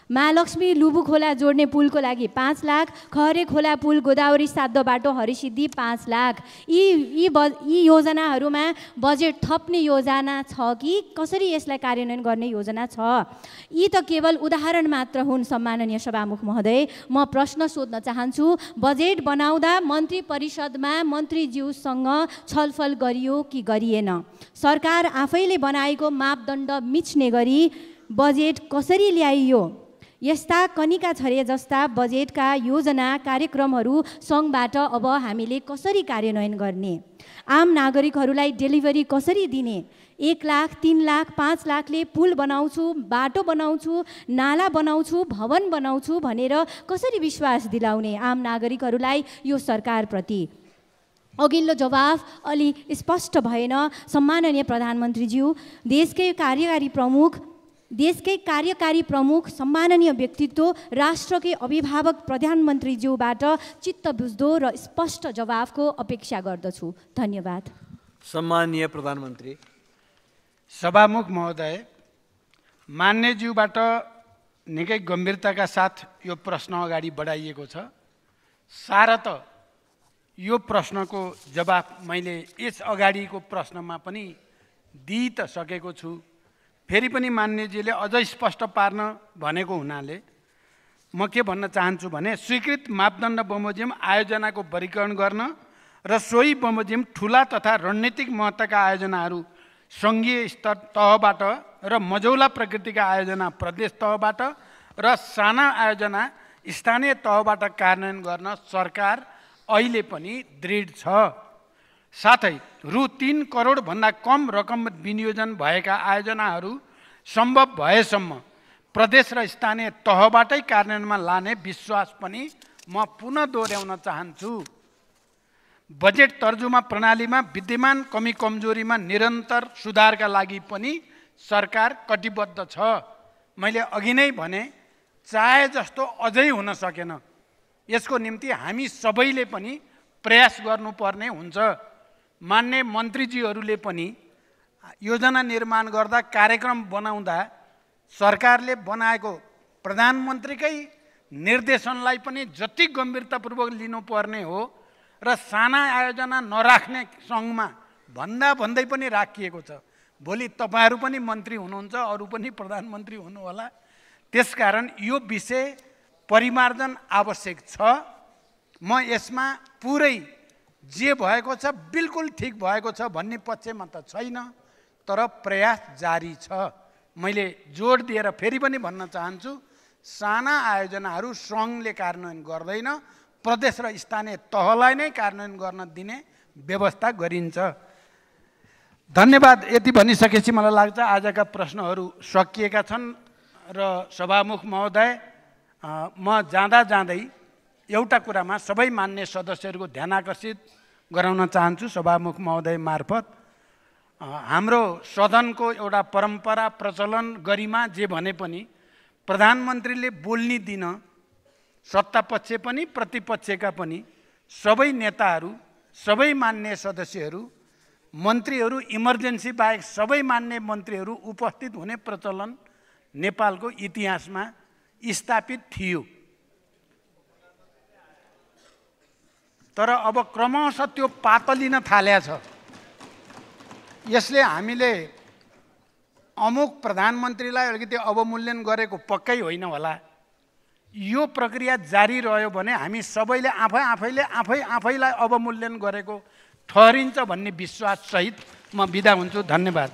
महालक्ष्मी लुबु खोला जोड्ने पुलको लागि 5 लाख, खहरे खोला पुल गोदावरी सातो बाटो हरिसिद्धि 5 लाख। यी योजनाहरूमा बजेट थप्ने योजना छ कि कसरी यसलाई कार्यान्वयन गर्ने योजना छ? यी त केवल उदाहरण मात्र हुन्। सम्माननीय सभामुख महोदय, म प्रश्न सोध्न चाहन्छु, बजेट बनाउँदा मन्त्री परिषदमा मन्त्रीज्यूसँग छलफल गरियो कि गरिएन? सरकार आफैले बनाएको मापदण्ड मिच्ने गरी बजेट कसरी ल्याइयो? यस्ता कनिका छरे जस्ता बजेटका योजना कार्यक्रमहरू सङ्घबाट अब हामीले कसरी कार्यान्वयन गर्ने? आम नागरिकहरूलाई डेलिभरी कसरी दिने? 1 लाख, 3 लाख, 5 लाखले पुल बनाउँछु, बाटो बनाउँछु, नाला बनाउँछु, भवन बनाउँछु भनेर कसरी विश्वास दिलाउने आम नागरिकहरूलाई यो सरकारप्रति? अघिल्लो जवाफ अलि स्पष्ट भएन। सम्माननीय प्रधानमन्त्रीज्यू, देशकै कार्यकारी प्रमुख सम्माननीय व्यक्तित्व, राष्ट्रकै अभिभावक प्रधानमन्त्रीज्यूबाट चित्त बुझ्दो र स्पष्ट जवाफको अपेक्षा गर्दछु। धन्यवाद। सम्माननीय प्रधानमन्त्री। सभामुख महोदय, मान्यज्यूबाट निकै गम्भीरताका साथ यो प्रश्न अगाडि बढाइएको छ। सारत यो प्रश्नको जवाफ मैले यस अगाडिको प्रश्नमा पनि दिइ त सकेको छु। फेरि पनि मान्यजीले अझै स्पष्ट पार्न भनेको हुनाले म के भन्न चाहन्छु भने, स्वीकृत मापदण्ड बमोजिम आयोजनाको वर्गीकरण गर्न र सोही बमोजिम ठुला तथा रणनीतिक महत्त्वका आयोजनाहरू सङ्घीय स्तर तहबाट र मझौला प्रकृतिका आयोजना प्रदेश तहबाट र साना आयोजना स्थानीय तहबाट कार्यान्वयन गर्न सरकार अहिले पनि दृढ छ। साथै रु 3 करोडभन्दा कम रकम विनियोजन भएका आयोजनाहरू सम्भव भएसम्म प्रदेश र स्थानीय तहबाटै कार्यान्वयनमा लाने विश्वास पनि म पुनः दोहोऱ्याउन चाहन्छु। बजेट तर्जुमा प्रणालीमा विद्यमान कमी कमजोरीमा निरन्तर सुधारका लागि पनि सरकार कटिबद्ध छ। मैले अघि नै भने, चाहे जस्तो अझै हुन सकेन। यसको निम्ति हामी सबैले पनि प्रयास गर्नुपर्ने हुन्छ। मान्य मन्त्रीजीहरूले पनि योजना निर्माण गर्दा, कार्यक्रम बनाउँदा सरकारले बनाएको प्रधानमन्त्रीकै निर्देशनलाई पनि जति गम्भीरतापूर्वक लिनुपर्ने हो र साना आयोजना नराख्ने सङ्घमा भन्दै पनि राखिएको छ। भोलि तपाईँहरू पनि मन्त्री हुनुहुन्छ, अरू पनि प्रधानमन्त्री हुनुहोला। त्यसकारण यो विषय परिमार्जन आवश्यक छ। म यसमा पुरै जे भएको छ बिल्कुल ठिक भएको छ भन्ने पक्षमा त छैन, तर प्रयास जारी छ। मैले जोड दिएर फेरि पनि भन्न चाहन्छु, साना आयोजनाहरू सङ्घले कार्यान्वयन गर्दैन, प्रदेश र स्थानीय तहलाई नै कार्यान्वयन गर्न दिने व्यवस्था गरिन्छ। धन्यवाद। यति भनिसकेपछि मलाई लाग्छ आजका प्रश्नहरू सकिएका छन्। र सभामुख महोदय, म जाँदै एउटा कुरामा सबै मान्य सदस्यहरूको ध्यान आकर्षित गराउन चाहन्छु सभामुख महोदय मार्फत। हाम्रो सदनको एउटा परम्परा, प्रचलन, गरिमा जे भने पनि प्रधानमन्त्रीले बोल्ने दिन सत्तापक्ष पनि प्रतिपक्षका पनि सबै नेताहरू, सबै मान्य सदस्यहरू, मन्त्रीहरू, इमर्जेन्सी बाहेक सबै मान्य मन्त्रीहरू उपस्थित हुने प्रचलन नेपालको इतिहासमा स्थापित थियो। तर अब क्रमशः त्यो पातलिन थालेको छ। यसले हामीले अमुक प्रधानमन्त्रीलाई अलिकति अवमूल्यन गरेको पक्कै होइन होला। यो प्रक्रिया जारी रह्यो भने हामी सबैले आफैलाई अवमूल्यन गरेको ठहरिन्छ भन्ने विश्वास सहित म बिदा हुन्छु। धन्यवाद।